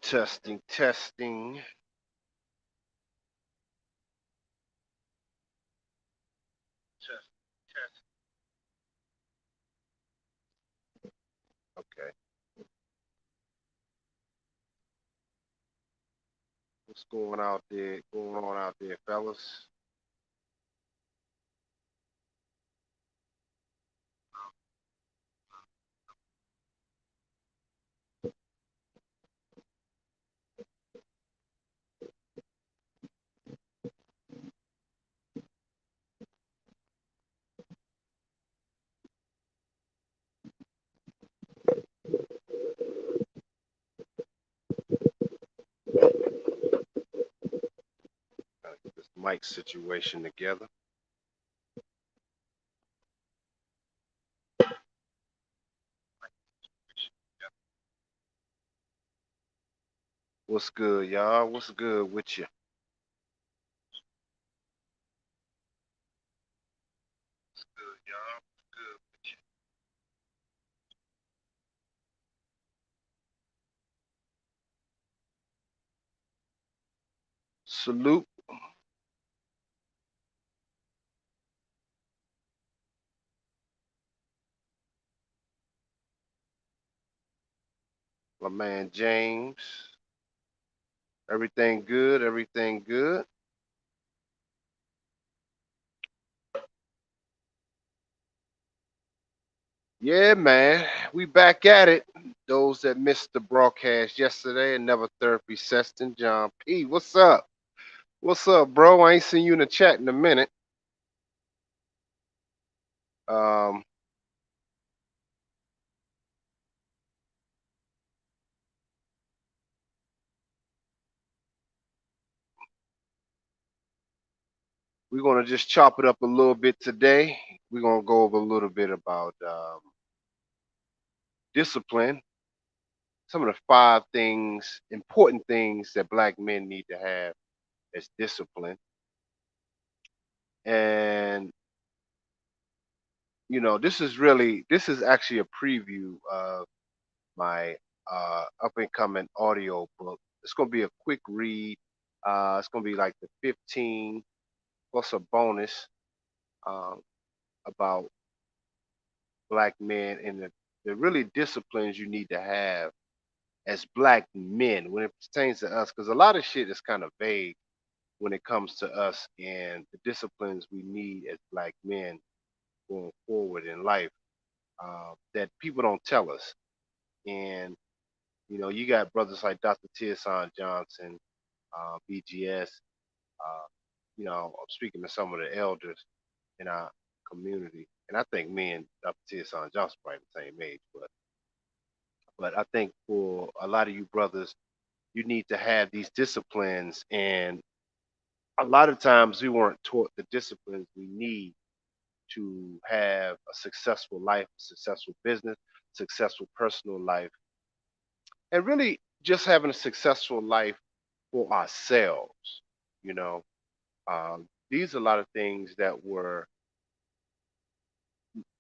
Testing, testing. Test, test. Okay. What's going out there? Going on out there, fellas? Gotta get this mic situation together. What's good, y'all? What's good with you? What's good, y'all? What's good with you? Salute my man James. Everything good? Everything good? Yeah, man. We back at it. Those that missed the broadcast yesterday, another therapy session. John P. What's up? What's up, bro? I ain't seen you in the chat in a minute. Um, we're gonna just chop it up a little bit today. We're gonna go over a little bit about discipline, some of the five things, important things that black men need to have as discipline. And this is actually a preview of my up and coming audio book. It's gonna be a quick read. It's gonna be like the 15 plus a bonus um, about black men and the really disciplines you need to have as black men when it pertains to us, because a lot of shit is kind of vague when it comes to us and the disciplines we need as black men going forward in life, that people don't tell us. And you got brothers like Dr. Tierson Johnson, BGS. Uh, I'm speaking to some of the elders in our community, and I think me and Dr. Tierson Johnson probably the same age, but I think for a lot of you brothers, you need to have these disciplines, and a lot of times we weren't taught the disciplines we need to have a successful life, a successful business, successful personal life, and really just having a successful life for ourselves. You know, these are a lot of things that were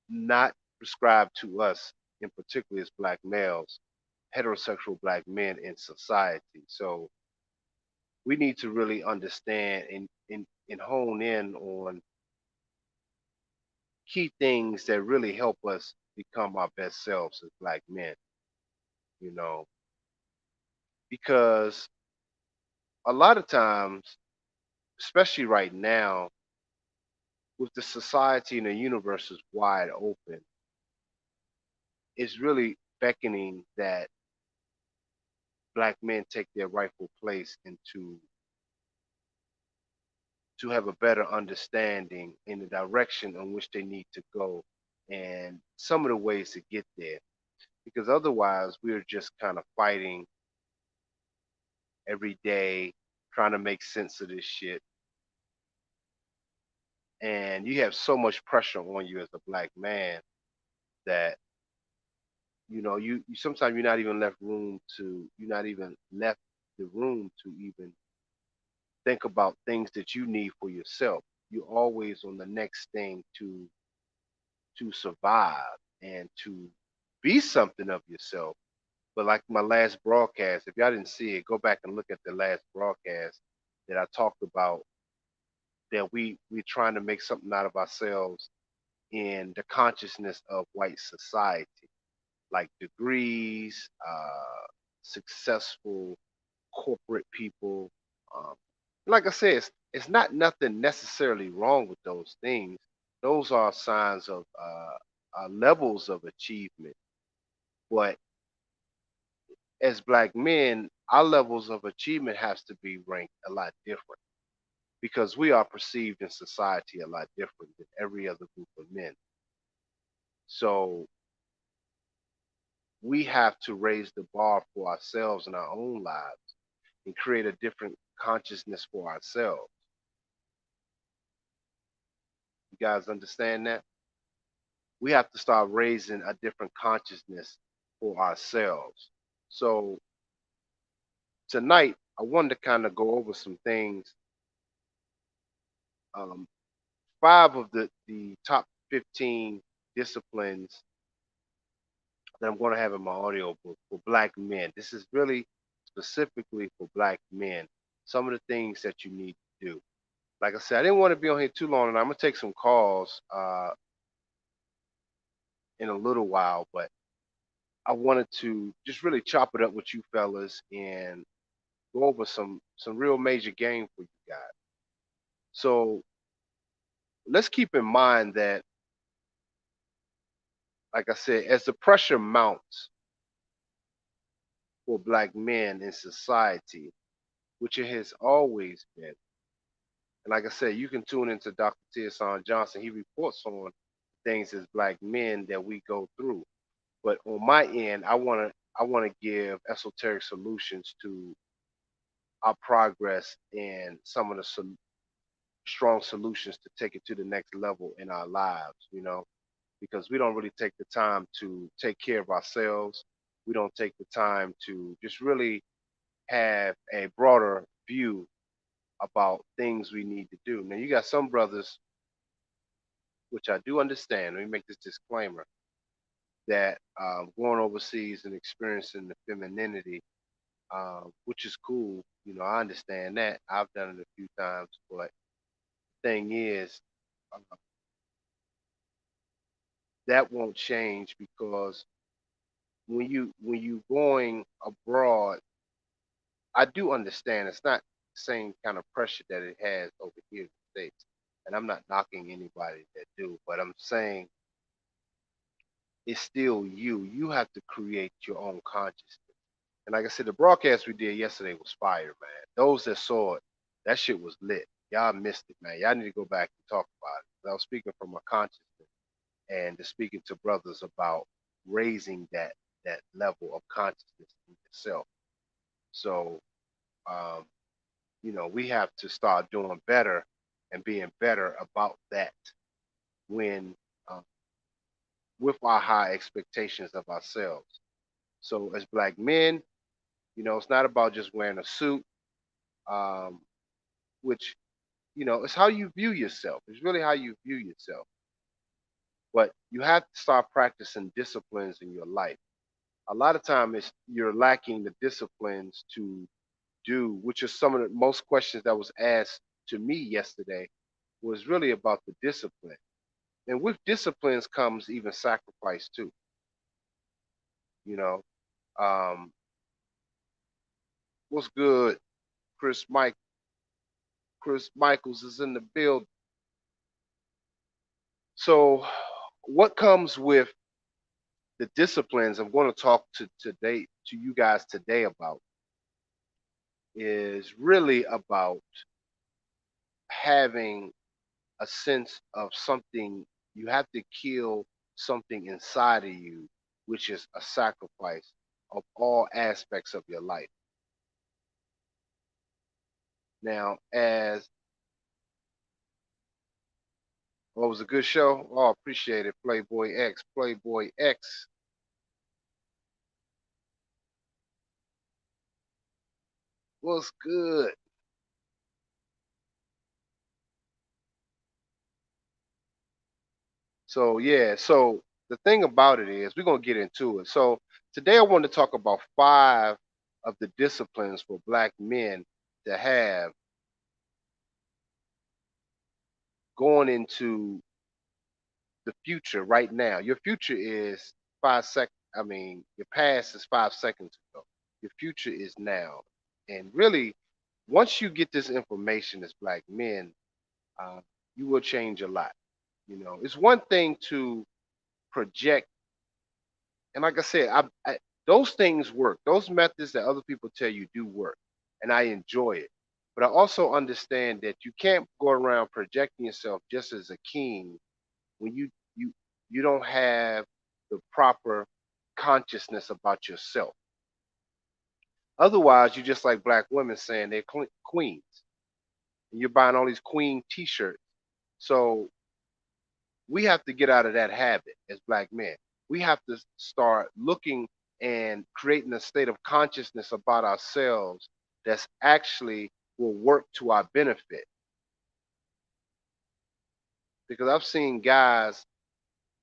not prescribed to us, in particular as black males, heterosexual black men in society. So we need to really understand and hone in on key things that really help us become our best selves as black men, you know, because a lot of times, especially right now, with the society and the universe is wide open, it's really beckoning that black men take their rightful place and to have a better understanding in the direction in which they need to go and some of the ways to get there. Because otherwise, we're just kind of fighting every day, trying to make sense of this shit. And you have so much pressure on you as a black man that you sometimes you're not even left the room to even think about things that you need for yourself. You're always on the next thing to survive and to be something of yourself. But like my last broadcast, if y'all didn't see it, go back and look at the last broadcast that I talked about that we're trying to make something out of ourselves in the consciousness of white society, like degrees, successful corporate people. Um, like I said, it's not nothing necessarily wrong with those things. Those are signs of levels of achievement. But as black men, our levels of achievement has to be ranked a lot different because we are perceived in society a lot different than every other group of men. So we have to raise the bar for ourselves in our own lives and create a different consciousness for ourselves. You guys understand that? We have to start raising a different consciousness for ourselves. So tonight, I wanted to kind of go over some things. Um, five of the top 15 disciplines that I'm going to have in my audio book for black men. This is really specifically for black men. Some of the things that you need to do. Like I said, I didn't want to be on here too long, and I'm gonna take some calls in a little while, but I wanted to just really chop it up with you fellas and go over some real major game for you guys. So let's keep in mind that, like I said, as the pressure mounts for black men in society, which it has always been, and like I said, you can tune into Dr. Tierson Johnson. He reports on things as black men that we go through. But on my end, I want to give esoteric solutions to our progress and some of the strong solutions to take it to the next level in our lives, because we don't really take the time to take care of ourselves. We don't take the time to just really have a broader view about things we need to do. Now, you got some brothers, which I do understand. Let me make this disclaimer that going overseas and experiencing the femininity, which is cool. I understand that. I've done it a few times, but the thing is, uh, that won't change because when you going abroad, I do understand it's not the same kind of pressure that it has over here in the States. And I'm not knocking anybody that do, but I'm saying it's still you. You have to create your own consciousness. And like I said, the broadcast we did yesterday was fire, man. Those that saw it, that shit was lit. Y'all missed it, man. Y'all need to go back and talk about it. I was speaking from my consciousness and just speaking to brothers about raising that level of consciousness in yourself. So, um, we have to start doing better and being better about that when um, with our high expectations of ourselves. So, as black men, it's not about just wearing a suit, um, which it's how you view yourself. It's really how you view yourself. But you have to start practicing disciplines in your life. A lot of time it's you're lacking the disciplines to do, which is some of the most questions that was asked to me yesterday was really about the discipline. And with disciplines comes even sacrifice too. You know, um, what's good? Chris Mike, Chris Michaels is in the build. So, what comes with the disciplines I'm going to talk to you guys today about is really about having a sense of something. You have to kill something inside of you, which is a sacrifice of all aspects of your life. Now, as what was a good show? Oh, appreciate it. Playboy X, Playboy X. What's good? So yeah, so the thing about it is we're gonna get into it. So today I want to talk about five of the disciplines for black men to have going into the future right now. Your future is 5 seconds. I mean, your past is 5 seconds ago. Your future is now. And really, once you get this information as black men, uh, you will change a lot. It's one thing to project, and like I said, those things work. Those methods that other people tell you do work, and I enjoy it. But I also understand that you can't go around projecting yourself just as a king when you you don't have the proper consciousness about yourself. Otherwise, you're just like black women saying they're queens, and you're buying all these queen T-shirts. So we have to get out of that habit as black men. We have to start looking and creating a state of consciousness about ourselves that's actually will work to our benefit. Because I've seen guys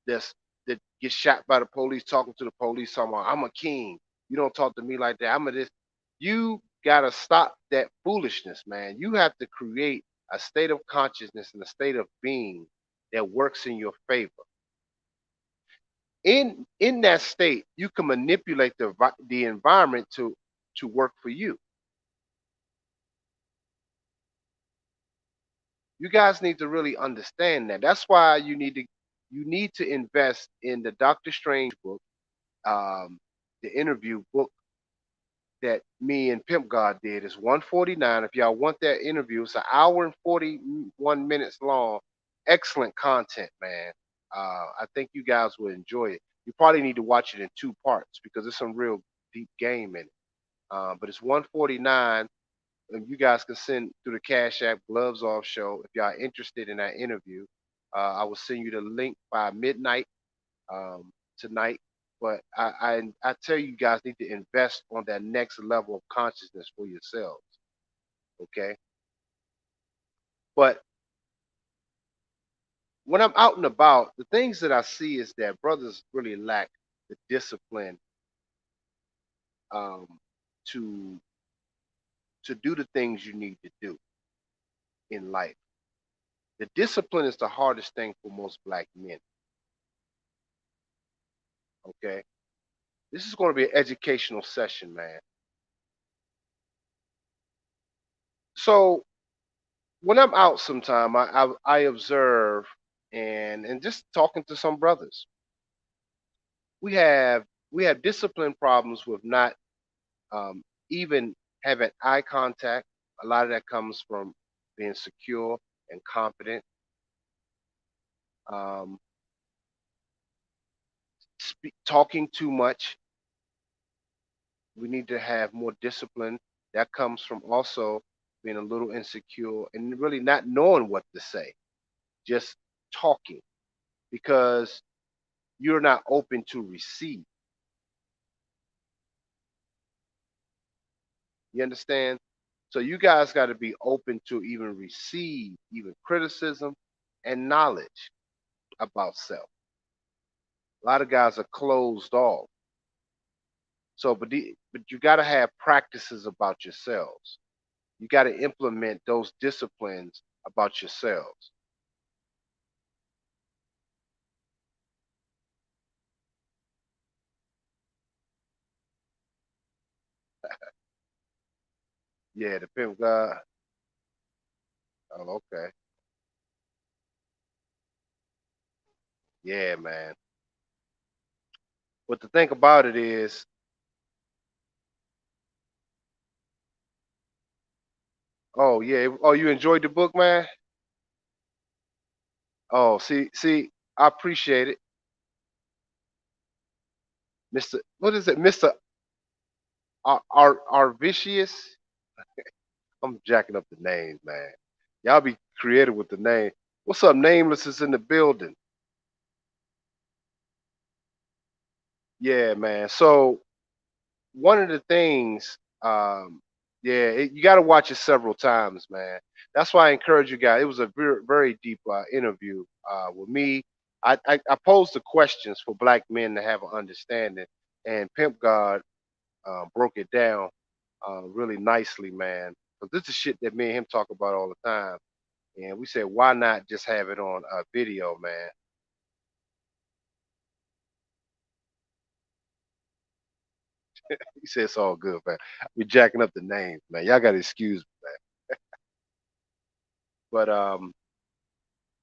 that's that get shot by the police, talking to the police, talking about, I'm a king. You don't talk to me like that. I'm a this. You gotta stop that foolishness, man. You have to create a state of consciousness and a state of being that works in your favor. In that state, you can manipulate the environment to work for you. You guys need to really understand that. That's why you need to invest in the Doctor Strange book, the interview book that me and Pimp God did. Is 149. If y'all want that interview, it's an hour and 41 minutes long. Excellent content, man. I think you guys will enjoy it. You probably need to watch it in two parts because there's some real deep game in it. But it's 149, and you guys can send through the Cash App Gloves Off Show if y'all interested in that interview. I will send you the link by midnight um, tonight. But I tell you guys need to invest on that next level of consciousness for yourselves. Okay. But when I'm out and about, the things that I see is that brothers really lack the discipline um, to to do the things you need to do in life. The discipline is the hardest thing for most black men. Okay. This is going to be an educational session, man. So when I'm out sometime, I observe and just talking to some brothers. We have we have discipline problems with not um, even having eye contact. A lot of that comes from being secure and confident. Um, Talking too much. We need to have more discipline. That comes from also being a little insecure and really not knowing what to say, just talking because you're not open to receive. You understand? So you guys got to be open to even receive even criticism and knowledge about self. A lot of guys are closed off. So, but you got to have practices about yourselves. You got to implement those disciplines about yourselves. Yeah, the pimp God. Oh, okay. Yeah, man. But the thing about it is, oh yeah, oh you enjoyed the book, man. Oh, see, I appreciate it, Mister. What is it, Mister Arvicius? I'm jacking up the names, man. Y'all be creative with the name. What's up, Nameless is in the building. Yeah, man. So one of the things, yeah, you got to watch it several times, man. That's why I encourage you guys. It was a very, very deep interview with me I posed the questions for black men to have an understanding, and Pimp God broke it down really nicely, man. Because this is shit that me and him talk about all the time, and we said, why not just have it on video, man? He said it's all good, man. We jacking up the names, man. Y'all got to excuse me, man. But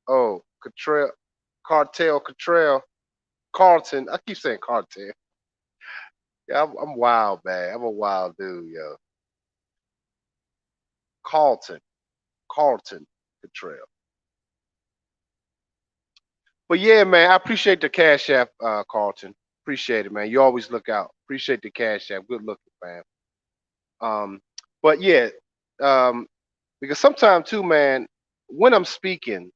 oh, Cottrell, Cartel, Cottrell, Carlton. I keep saying Cartel. Yeah, I'm wild, man. I'm a wild dude, yo. Carlton, Carlton, Cottrell. But yeah, man, I appreciate the cash app, Carlton. Appreciate it, man. You always look out. Appreciate the cash app. Good looking, man. Um, but yeah, um, because sometimes too, man, when I'm speaking,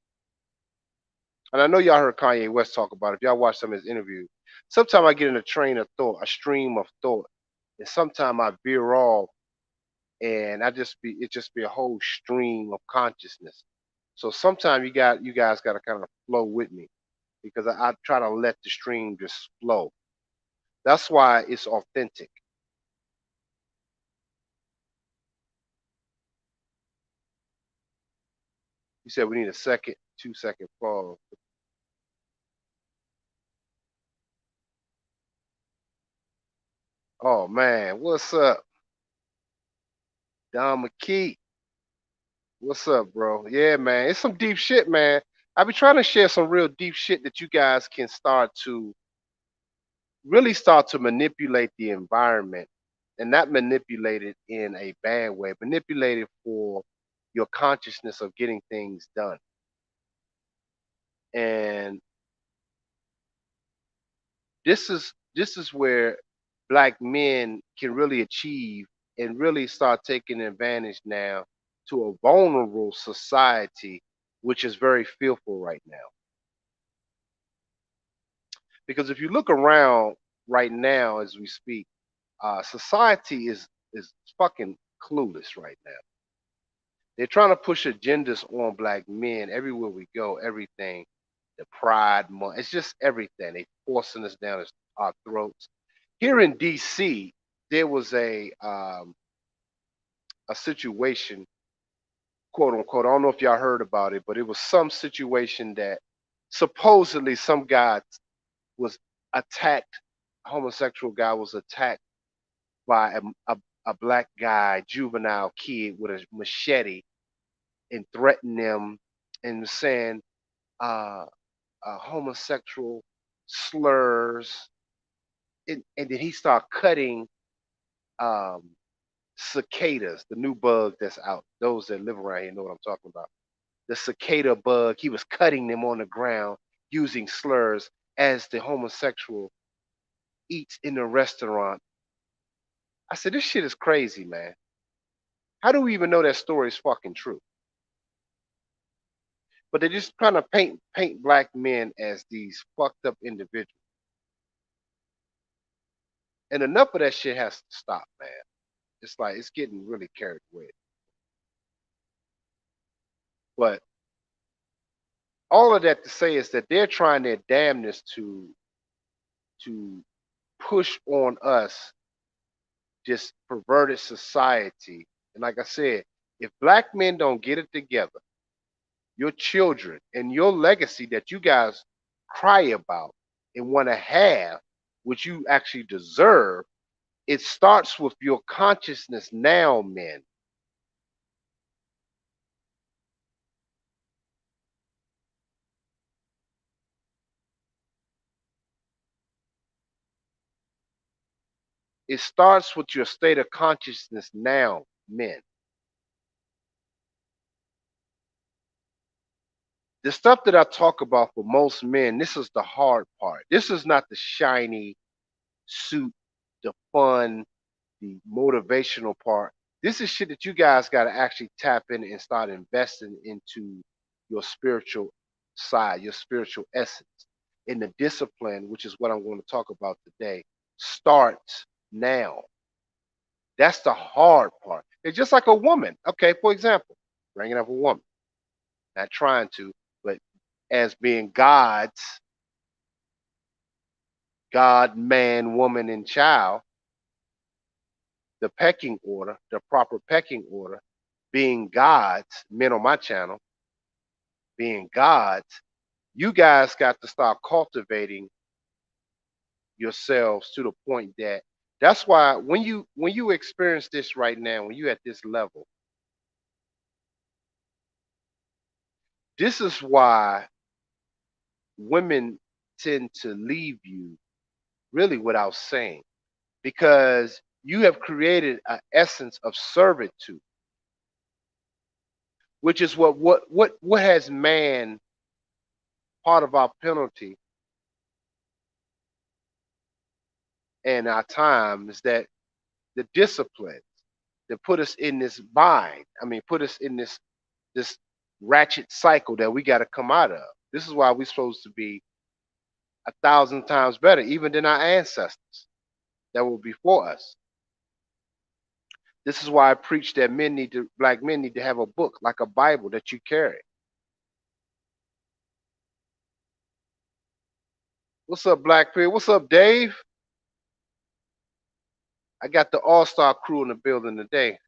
and I know y'all heard Kanye West talk about it. If y'all watch some of his interviews, sometimes I get in a train of thought, a stream of thought, and sometimes I veer off, and it just be a whole stream of consciousness. So sometimes you guys got to kind of flow with me because I try to let the stream just flow. That's why it's authentic. You said we need a second, 2 second pause. Oh man, what's up, Don McKee? What's up, bro? Yeah, man, it's some deep shit, man. I be trying to share some real deep shit that you guys can start to really start to manipulate the environment, and not manipulate it in a bad way. Manipulate it for your consciousness of getting things done. And this is where black men can really achieve and really start taking advantage now to a vulnerable society, which is very fearful right now. Because if you look around right now as we speak, society is fucking clueless right now. They're trying to push agendas on black men everywhere we go. Everything, the pride month, it's just everything. They forcing us down our throats. Here in D.C., there was a situation, quote unquote. I don't know if y'all heard about it, but it was some situation that supposedly some guy was attacked. A homosexual guy was attacked by a black guy, juvenile kid with a machete, and threatened them and saying uh, homosexual slurs, and then he started cutting um, cicadas, the new bug that's out. Those that live around here know what I'm talking about. The cicada bug. He was cutting them on the ground using slurs as the homosexual eats in the restaurant. I said, this shit is crazy, man. How do we even know that story is fucking true? But they just kind of paint black men as these fucked up individuals. And enough of that shit has to stop, man. It's like it's getting really carried away. But all of that to say is that they're trying their damnness to push on us this perverted society. And like I said, if black men don't get it together, your children and your legacy that you guys cry about and want to have, which you actually deserve, it starts with your consciousness now, men. It starts with your state of consciousness now, men. The stuff that I talk about for most men, this is the hard part. This is not the shiny suit, the fun, the motivational part. This is shit that you guys got to actually tap in and start investing into your spiritual side, your spiritual essence. And the discipline, which is what I'm going to talk about today, starts now. That's the hard part. It's just like a woman. Okay, for example, bringing up a woman, not trying to, but as being God's. God, man, woman, and child, the pecking order, the proper pecking order, being God's, men on my channel, being God's, you guys got to start cultivating yourselves to the point that that's why when you experience this right now, when you at this level, this is why women tend to leave you really without saying, because you have created an essence of servitude, which is what has man, part of our penalty and our time is that the discipline that put us in this bind, I mean put us in this ratchet cycle that we got to come out of. This is why we're supposed to be 1,000 times better even than our ancestors that were before us. This is why I preach that black men need to have a book like a Bible that you carry. What's up, Blackbeard? What's up, Dave? I got the all-star crew in the building today.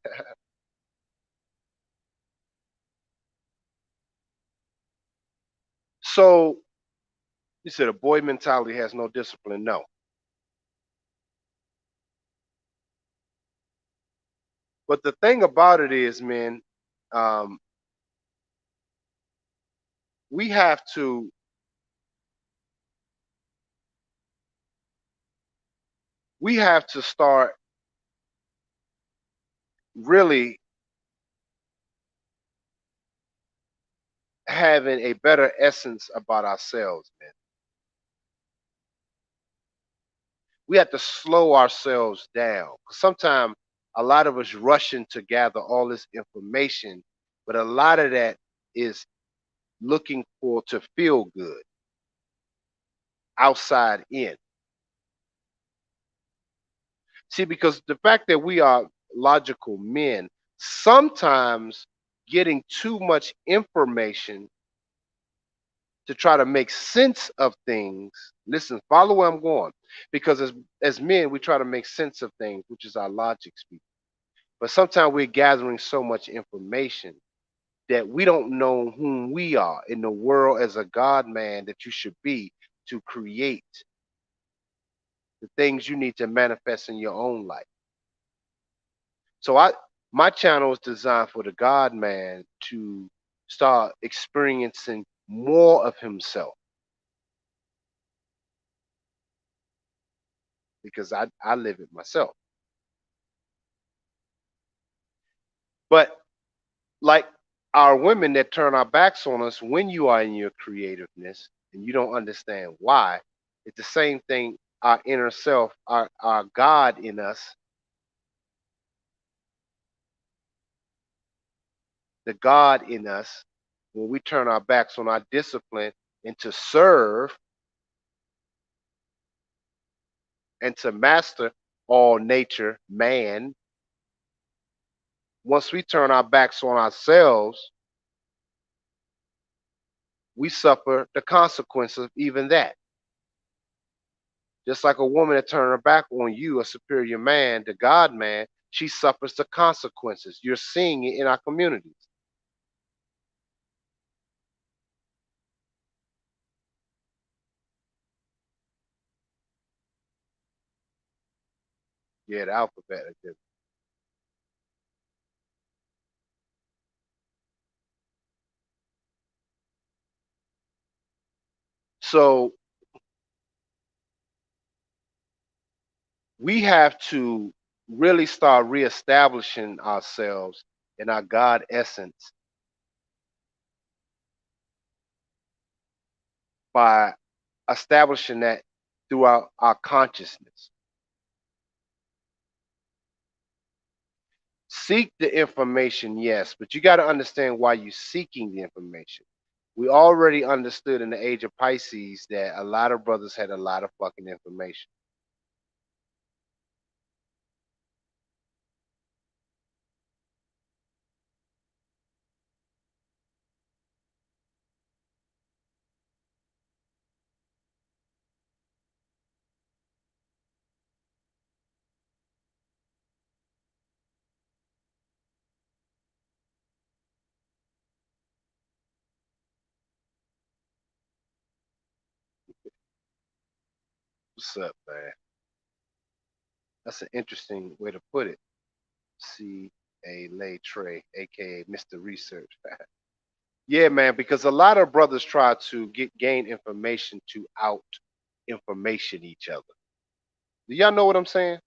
So you said a boy mentality has no discipline. No. But the thing about it is, man, um, we have to start really having a better essence about ourselves, man. We have to slow ourselves down. Sometimes a lot of us rushing to gather all this information, but a lot of that is looking for to feel good outside in. See, because the fact that we are logical men, sometimes getting too much information to try to make sense of things. Listen, follow where I'm going. Because as men, we try to make sense of things, which is our logic speak. But sometimes we're gathering so much information that we don't know whom we are in the world as a God man that you should be to create the things you need to manifest in your own life. So my channel is designed for the God man to start experiencing more of himself because I live it myself. But like our women that turn our backs on us when you are in your creativeness and you don't understand why, it's the same thing our inner self, our God in us, the God in us, when we turn our backs on our discipline and to serve and to master all nature, man, once we turn our backs on ourselves, we suffer the consequences of even that. Just like a woman that turned her back on you, a superior man, the God man, she suffers the consequences. You're seeing it in our communities. Yeah, the alphabet. So we have to really start reestablishing ourselves in our God essence by establishing that throughout our consciousness. Seek the information, yes, but you got to understand why you're seeking the information. We already understood in the age of Pisces that a lot of brothers had a lot of fucking information. What's up, man? That's an interesting way to put it. C. A. Lay Trey, aka Mr. Research. Yeah, man, because a lot of brothers try to gain information to out information each other. Do y'all know what I'm saying?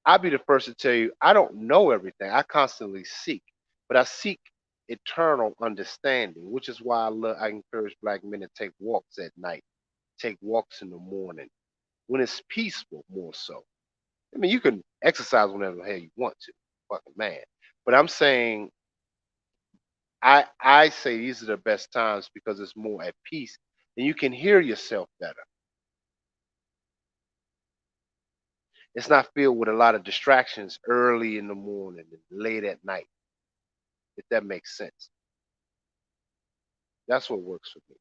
I'll be the first to tell you I don't know everything. I constantly seek, but I seek eternal understanding, which is why I encourage black men to take walks at night, take walks in the morning when it's peaceful, more so. I mean, you can exercise whenever the hell you want to, fucking man. But I'm saying I say these are the best times because it's more at peace and you can hear yourself better. It's not filled with a lot of distractions early in the morning and late at night, if that makes sense. That's what works for me.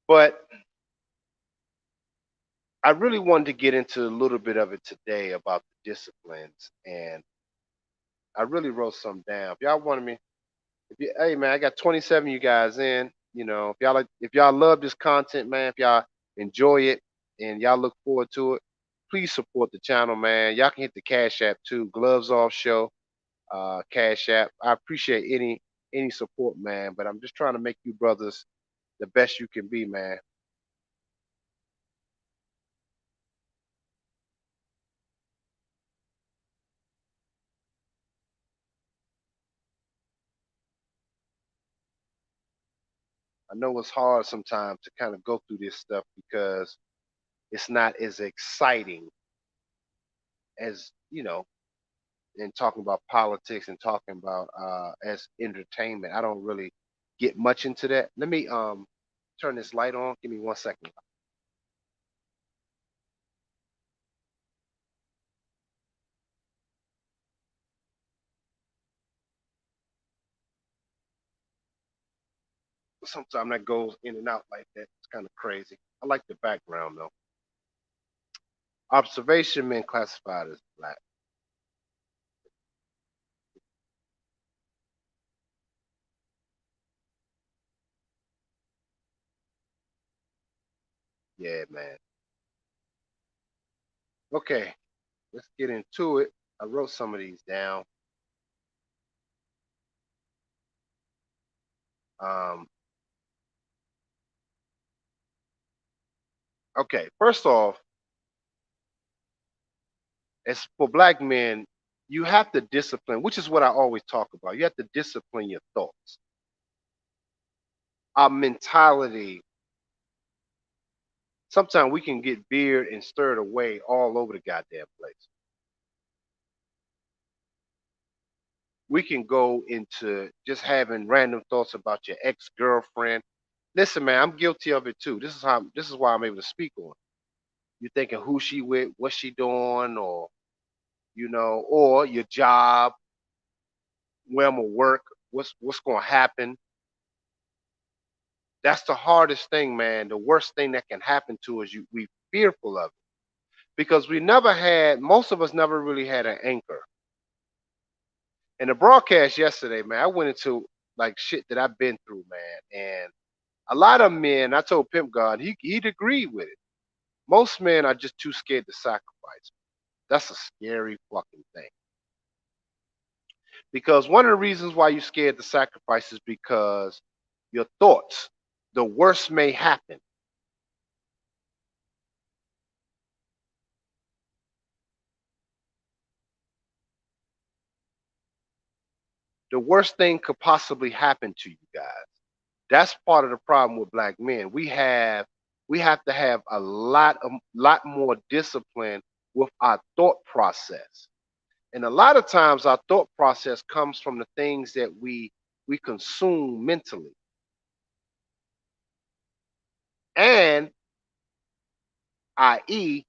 But I really wanted to get into a little bit of it today about the disciplines, and I really wrote some down. If y'all wanted me, hey man, I got 27 you guys in. You know, if y'all love this content, man, if y'all enjoy it and y'all look forward to it, please support the channel, man. Y'all can hit the Cash App too, Gloves Off Show, Cash App. I appreciate any support, man. But I'm just trying to make you brothers the best you can be, man. I know it's hard sometimes to kind of go through this stuff because it's not as exciting as and talking about politics and talking about as entertainment. I don't really get much into that. Let me turn this light on. Give me 1 second. Sometimes that goes in and out like that. It's kind of crazy. I like the background though. Observation men classified as black. Yeah, man. Okay, let's get into it. I wrote some of these down. Um, okay, first off, as for black men, you have to discipline, which is what I always talk about. You have to discipline your thoughts. Our mentality, sometimes we can get veered and stirred away all over the goddamn place. We can go into just having random thoughts about your ex-girlfriend. Listen, man, I'm guilty of it too. This is why I'm able to speak on it. You're thinking who she with, what she doing, or or your job, where I'm gonna work, what's gonna happen. That's the hardest thing, man. The worst thing that can happen to us, we fearful of it because most of us never really had an anchor. In the broadcast yesterday, man, I went into like shit that I've been through, man, and a lot of men. I told Pimp God he'd agree with it. Most men are just too scared to sacrifice. That's a scary fucking thing. Because one of the reasons why you're scared to sacrifice is because your thoughts, the worst may happen. The worst thing could possibly happen to you guys. That's part of the problem with black men. We have to have a lot more discipline with our thought process. And a lot of times our thought process comes from the things that we consume mentally and i.e.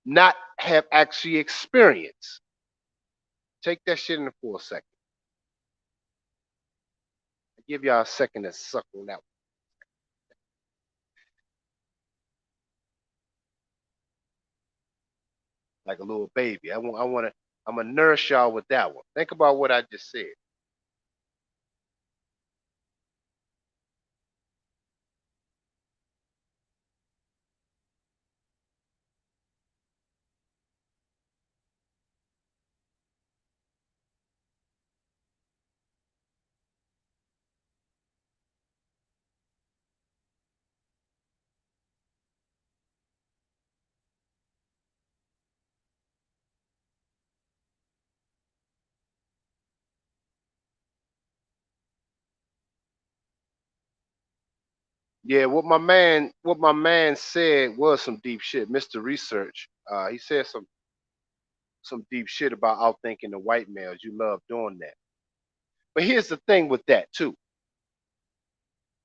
not have actually experienced. Take that shit in for a second. I give y'all a second to suck on that one, like a little baby. I'm gonna nourish y'all with that one. Think about what I just said. Yeah, what my man said was some deep shit. Mr. Research. He said some deep shit about outthinking the white males. You love doing that. But here's the thing with that too.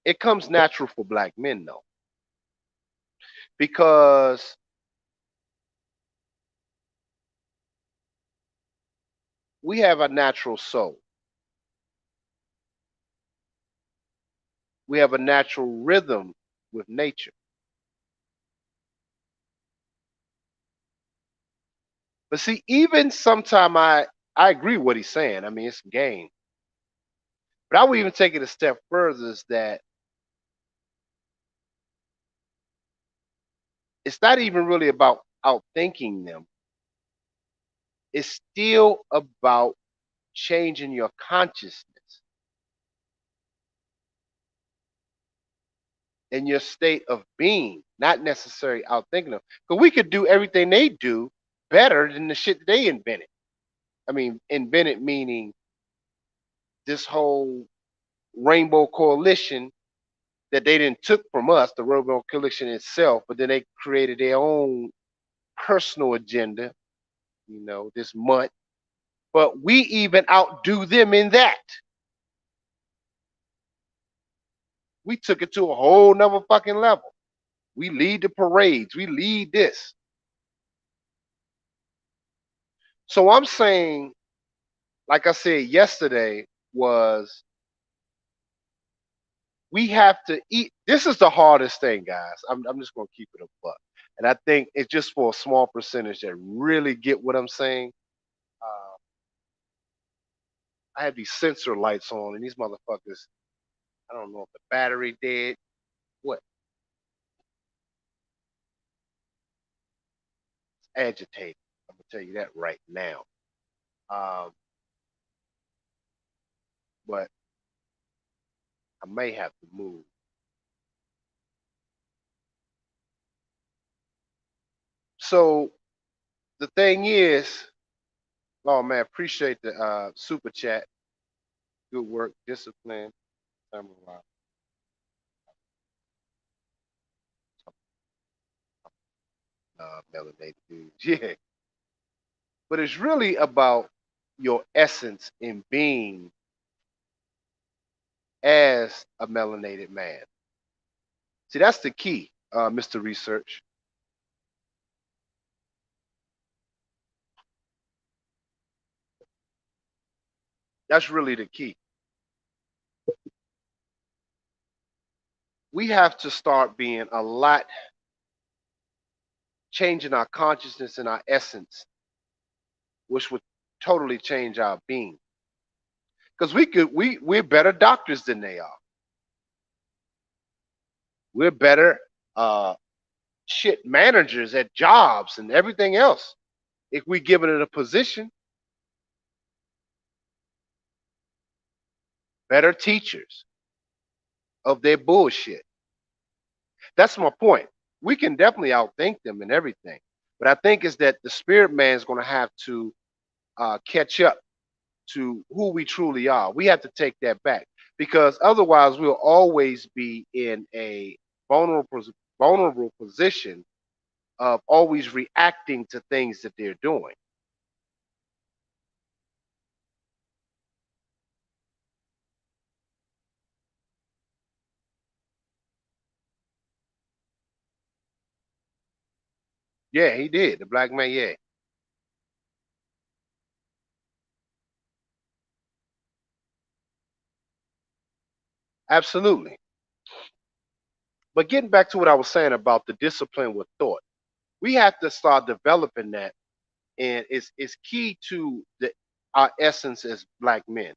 It comes natural for black men though, because we have a natural soul. We have a natural rhythm with nature. But see, even sometime I agree with what he's saying. I mean, it's a game. But I would even take it a step further is that it's not even really about outthinking them. It's still about changing your consciousness and your state of being, not necessarily outthinking them. Because we could do everything they do better than the shit they invented. I mean, invented meaning this whole rainbow coalition that they didn't took from us, the rainbow coalition itself, but then they created their own personal agenda, this month. But we even outdo them in that. We took it to a whole nother fucking level. We lead the parades. We lead this. So I'm saying, like I said yesterday, was we have to eat. This is the hardest thing, guys. I'm just going to keep it a buck. And I think it's just for a small percentage that really get what I'm saying. Uh, I have these sensor lights on, and these motherfuckers, I don't know if the battery dead. What? It's agitated. I'm going to tell you that right now. Um, but I may have to move. So the thing is, oh man, appreciate the super chat. Good work, discipline. Melanated dudes. Yeah, but it's really about your essence in being as a melanated man. See, that's the key, Mr. Research. That's really the key. We have to start being a lot, changing our consciousness and our essence, which would totally change our being. Because we're better doctors than they are. We're better shit managers at jobs and everything else if we given it a position. Better teachers of their bullshit. That's my point. We can definitely outthink them and everything, but I think is that the spirit man is going to have to catch up to who we truly are. We have to take that back because otherwise we'll always be in a vulnerable vulnerable position of always reacting to things that they're doing. Yeah, he did. The black man, yeah, absolutely. But getting back to what I was saying about the discipline with thought, we have to start developing that, and it's key to our essence as black men.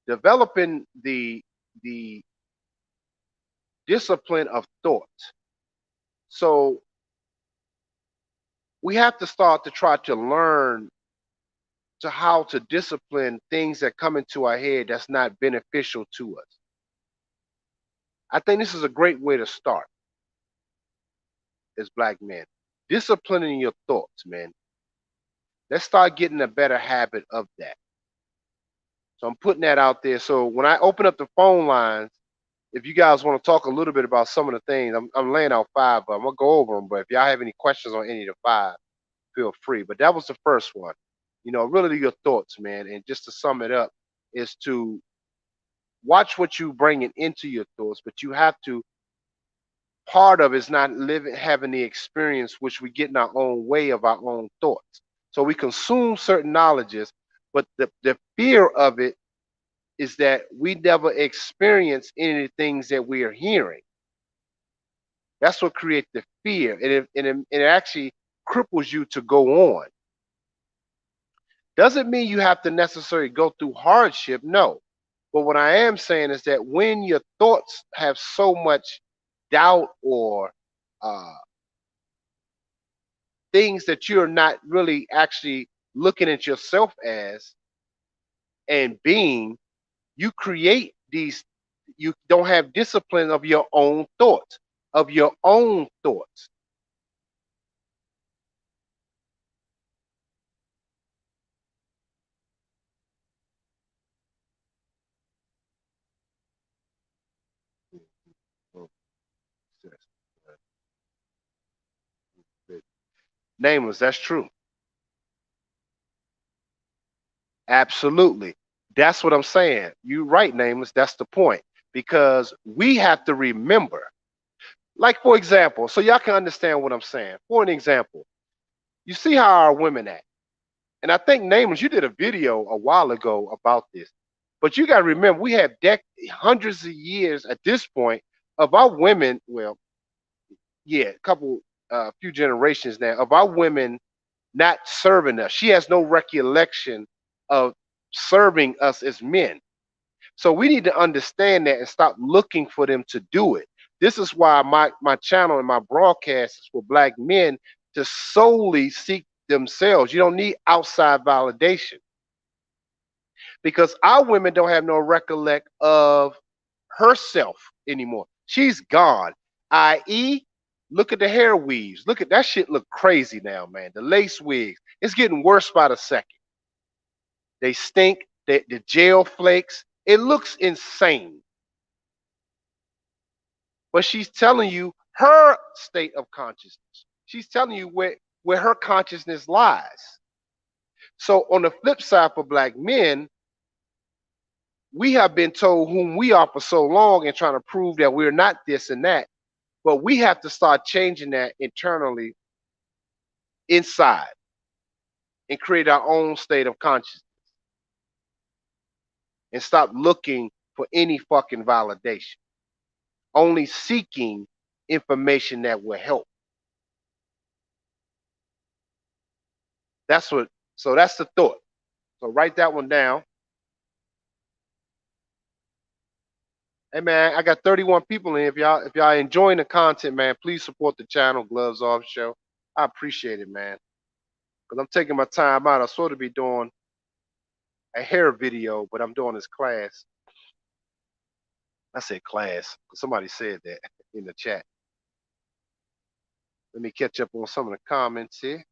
Developing the discipline of thought. So we have to start to try to learn to how to discipline things that come into our head that's not beneficial to us. I think this is a great way to start as black men. Disciplining your thoughts, man. Let's start getting a better habit of that. So I'm putting that out there. So when I open up the phone lines, if you guys want to talk a little bit about some of the things, I'm laying out five, but I'm gonna go over them. But if y'all have any questions on any of the five, feel free. But that was the first one. Really your thoughts, man. And just to sum it up, is to watch what you bringing into your thoughts, but you have to. Part of is not living, having the experience, which we get in our own way of our own thoughts. So we consume certain knowledges, but the fear of it is that we never experience any of the things that we are hearing. That's what creates the fear, and it actually cripples you to go on. Doesn't mean you have to necessarily go through hardship, no. But what I am saying is that when your thoughts have so much doubt or uh, things that you're not really actually looking at yourself as and being, you create these, you don't have discipline of your own thoughts, of your own thoughts. Nameless, that's true. Absolutely. That's what I'm saying. You right, Nameless. That's the point. Because we have to remember, like for example, so y'all can understand what I'm saying. For an example, you see how our women act. And I think Nameless, you did a video a while ago about this. But you got to remember, we have hundreds of years at this point of our women. Well, yeah, a couple, few generations now of our women not serving us. She has no recollection of serving us as men. So we need to understand that and stop looking for them to do it. This is why my channel and my broadcast is for black men to solely seek themselves. You don't need outside validation because our women don't have no recollect of herself anymore. She's gone. I.e., look at the hair weaves. Look at that shit. Look crazy now, man. The lace wigs. It's getting worse by the second. They stink. The gel flakes. It looks insane. But she's telling you her state of consciousness. She's telling you where her consciousness lies. So on the flip side for black men, we have been told whom we are for so long and trying to prove that we're not this and that. But we have to start changing that internally inside and create our own state of consciousness and stop looking for any fucking validation. Only seeking information that will help. That's what, so that's the thought. So write that one down. Hey man, I got 31 people in. If y'all enjoying the content, man, please support the channel, Gloves Off Show. I appreciate it, man. Because I'm taking my time out. I'm supposed to be doing a hair video, but I'm doing this class. I said class. Somebody said that in the chat. Let me catch up on some of the comments here.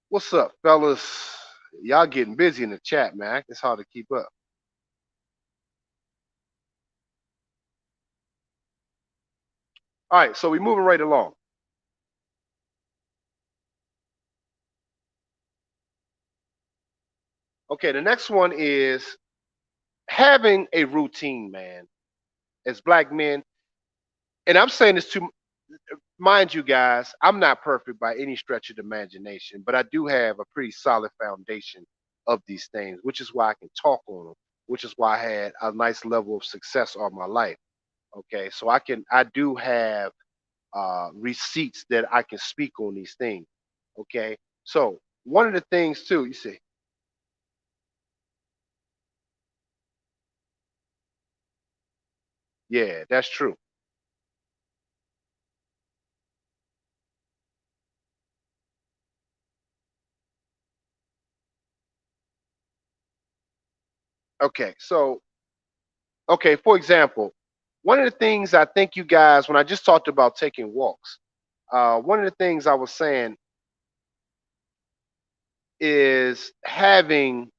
What's up, fellas? Y'all getting busy in the chat, man. It's hard to keep up. All right, so we're moving right along. Okay, the next one is having a routine, man. As black men, and I'm saying this to mind you guys, I'm not perfect by any stretch of the imagination, but I do have a pretty solid foundation of these things, which is why I can talk on them, which is why I had a nice level of success all my life. Okay, so I do have receipts that I can speak on these things. Okay, so one of the things too, you see, yeah, that's true. Okay, so Okay, for example, one of the things I think you guys, when I just talked about taking walks, one of the things I was saying is having,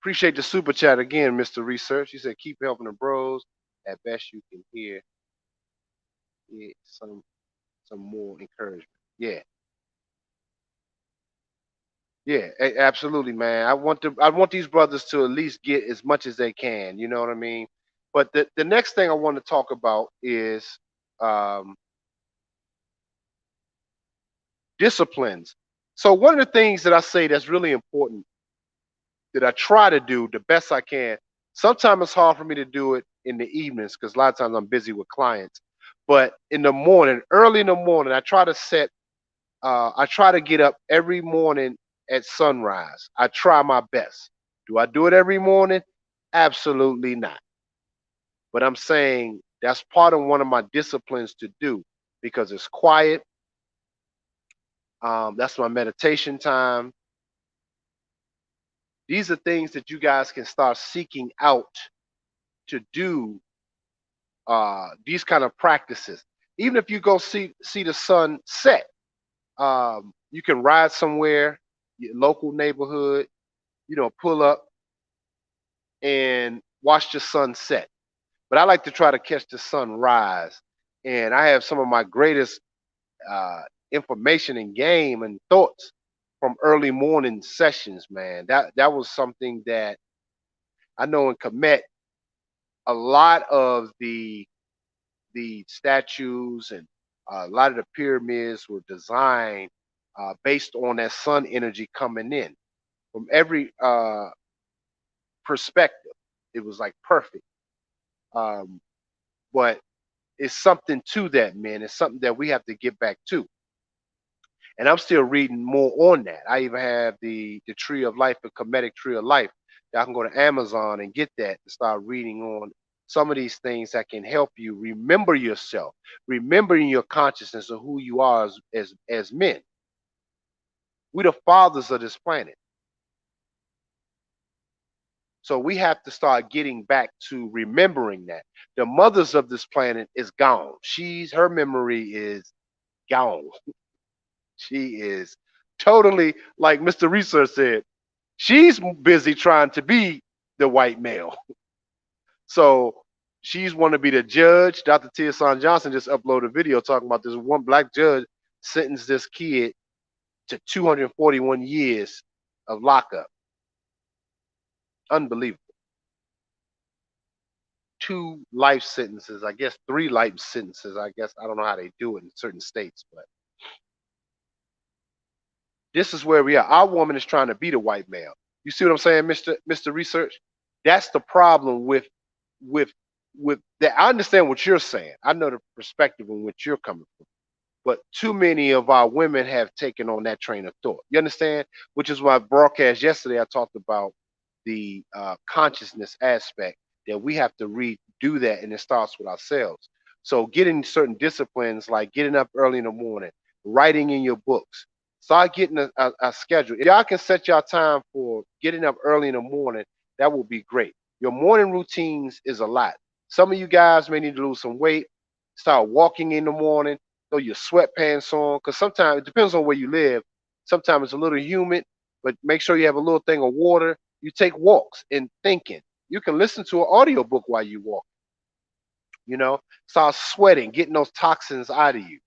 appreciate the super chat again, Mr. Research. You said keep helping the bros. At best you can hear it, some more encouragement. Yeah, yeah, absolutely, man. I want these brothers to at least get as much as they can. You know what I mean? But the next thing I want to talk about is um, disciplines. So one of the things that I say that's really important that I try to do the best I can. Sometimes it's hard for me to do it in the evenings because a lot of times I'm busy with clients. But in the morning, early in the morning, I try to set. I try to get up every morning at sunrise. I try my best. Do I do it every morning? Absolutely not. But I'm saying that's part of one of my disciplines to do because it's quiet. That's my meditation time. These are things that you guys can start seeking out to do these kind of practices. Even if you go see the sun set, you can ride somewhere, your local neighborhood, pull up and watch the sun set. But I like to try to catch the sunrise, and I have some of my greatest uh, information and game and thoughts from early morning sessions. Man, that was something that I know in Kemet, a lot of the statues and a lot of the pyramids were designed based on that sun energy coming in from every perspective. It was like perfect. Um, but it's something to that, man. It's something that we have to get back to. And I'm still reading more on that. I even have the Tree of Life, the Kemetic Tree of Life. I can go to Amazon and get that and start reading on some of these things that can help you remember yourself, remembering your consciousness of who you are as men. We're the fathers of this planet. So we have to start getting back to remembering that. The mothers of this planet is gone. Her memory is gone. She is totally, like Mr. Research said, she's busy trying to be the white male. So she's want to be the judge. Dr. Tia Son Johnson just uploaded a video talking about this one black judge sentenced this kid to 241 years of lockup. Unbelievable. 2 life sentences, I guess 3 life sentences. I guess I don't know how they do it in certain states, but this is where we are. Our woman is trying to be the white male. You see what I'm saying, Mr. Research? That's the problem with with that. I understand what you're saying. I know the perspective in which you're coming from. But too many of our women have taken on that train of thought. You understand? Which is why broadcast yesterday I talked about the consciousness aspect that we have to redo that, and it starts with ourselves. So getting certain disciplines like getting up early in the morning, writing in your books, start getting a schedule. If y'all can set your time for getting up early in the morning, that will be great. Your morning routines is a lot. Some of you guys may need to lose some weight, start walking in the morning, throw your sweatpants on, because sometimes it depends on where you live. Sometimes it's a little humid, but make sure you have a little thing of water. You take walks and thinking. You can listen to an audiobook while you walk, start sweating, getting those toxins out of you.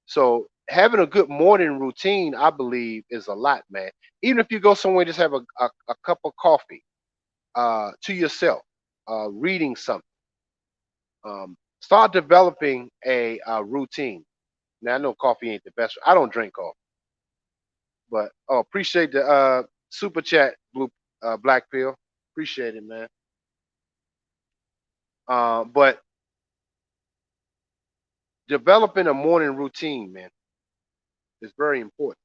So having a good morning routine, I believe, is a lot, man. Even if you go somewhere, just have a cup of coffee to yourself, reading something. Start developing a routine. Now I know coffee ain't the best. I don't drink coffee, but appreciate the super chat, blue black pill. Appreciate it, man. But developing a morning routine, man, is very important.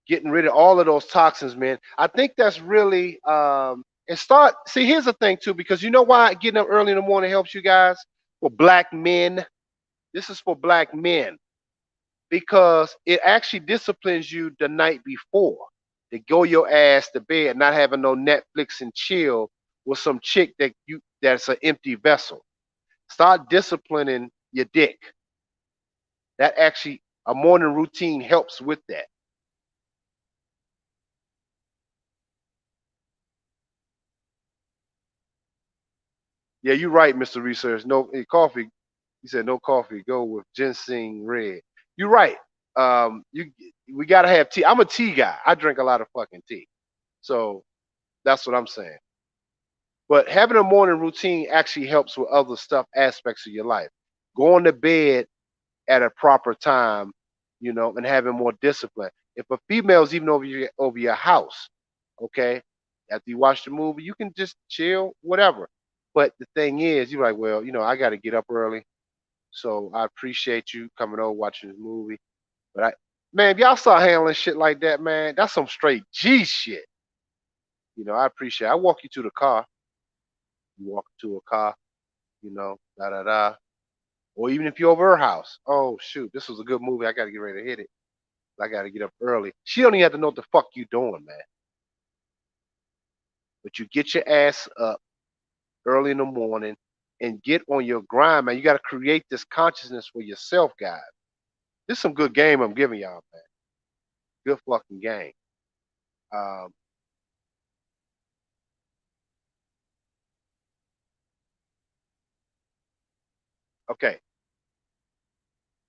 Getting rid of all of those toxins, man. I think that's really and start. See, here's the thing too, because you know why getting up early in the morning helps you guys for black men. This is for black men because it actually disciplines you the night before to go your ass to bed, not having no Netflix and chill with some chick that's an empty vessel. Start disciplining your dick. That actually a morning routine helps with that. Yeah, you're right, Mr. Research. No coffee. He said no coffee. Go with ginseng red. You're right. You we gotta have tea. I'm a tea guy. I drink a lot of fucking tea. So that's what I'm saying. But having a morning routine actually helps with other stuff, aspects of your life. Going to bed at a proper time, and having more discipline. If a female's even over your house, okay, after you watch the movie, you can just chill, whatever. But the thing is, you're like, well, I got to get up early, so I appreciate you coming over watching this movie. But man, if y'all start handling shit like that, man, that's some straight G shit. I appreciate. I walk you to the car. You walk to a car, da da da. Or even if you're over her house. Oh shoot, this was a good movie. I got to get ready to hit it. I got to get up early. She don't even have to know what the fuck you doing, man. But you get your ass up early in the morning and get on your grind, man. You got to create this consciousness for yourself, guys. This is some good game I'm giving y'all, man. Good fucking game. Um, okay.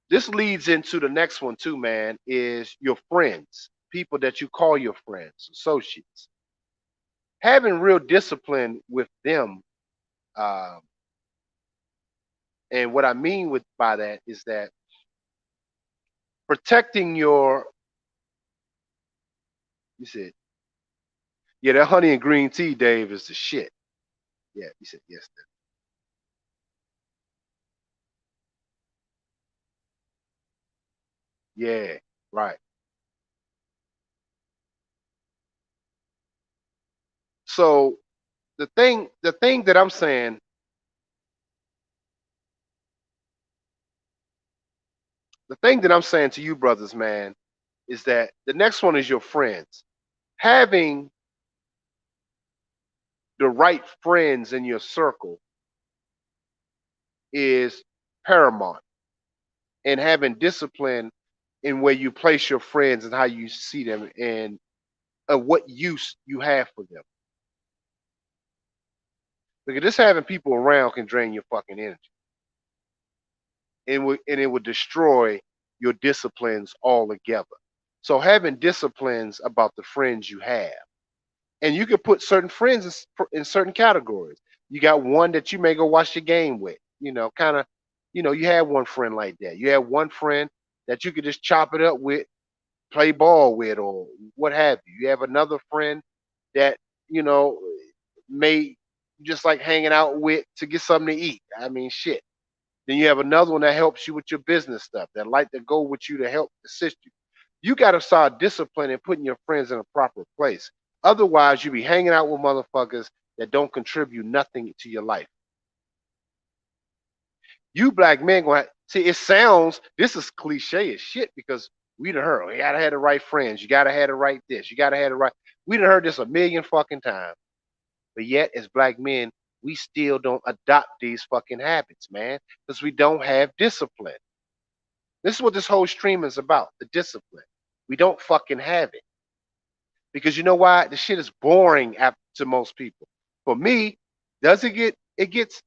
This leads into the next one too, man, is your friends, people that you call your friends, associates. Having real discipline with them. Um, and what I mean by that is that protecting you said, yeah, that honey and green tea, Dave, is the shit. Yeah, you said yes. Yeah, right. So the thing that I'm saying, the thing that I'm saying to you, brothers, man, is that the next one is your friends. Having the right friends in your circle is paramount, and having discipline in where you place your friends and how you see them and what use you have for them. Because just having people around can drain your fucking energy, and it would destroy your disciplines altogether. So having disciplines about the friends you have, and you can put certain friends in certain categories. You got one that you may go watch the game with, kind of, you have one friend like that. You have one friend that you could just chop it up with, play ball with, or what have you. You have another friend that you know may just like hanging out with to get something to eat. I mean, shit. Then you have another one that helps you with your business stuff, that like to go with you to help assist you. You got to start disciplining and putting your friends in a proper place. Otherwise, you be hanging out with motherfuckers that don't contribute nothing to your life. You black men gonna see. It sounds this is cliche as shit because we done heard. You gotta have the right friends. You gotta have the right this. You gotta have the right. We done heard this a million fucking times. But yet, as black men, we still don't adopt these fucking habits, man, because we don't have discipline. This is what this whole stream is about, the discipline. We don't fucking have it. Because you know why? The shit is boring to most people. For me, does it gets,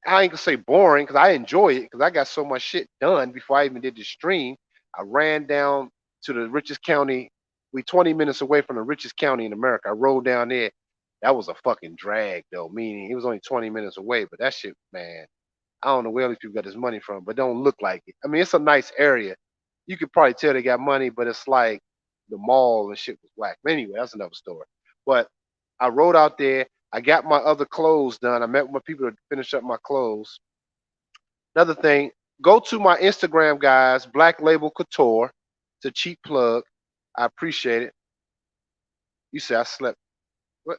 I ain't gonna say boring because I enjoy it because I got so much shit done before I even did the stream. I ran down to the richest county. We 20 minutes away from the richest county in America. I rode down there. That was a fucking drag though, meaning it was only 20 minutes away, but that shit, man, I don't know where these people got this money from, but don't look like it. I mean, it's a nice area. You could probably tell they got money, but it's like the mall and shit was whack. But anyway, that's another story. But I rode out there. I got my other clothes done. I met with my people to finish up my clothes. Another thing, go to my Instagram, guys, Black Label Couture. It's a cheap plug. I appreciate it. You say I slept. What?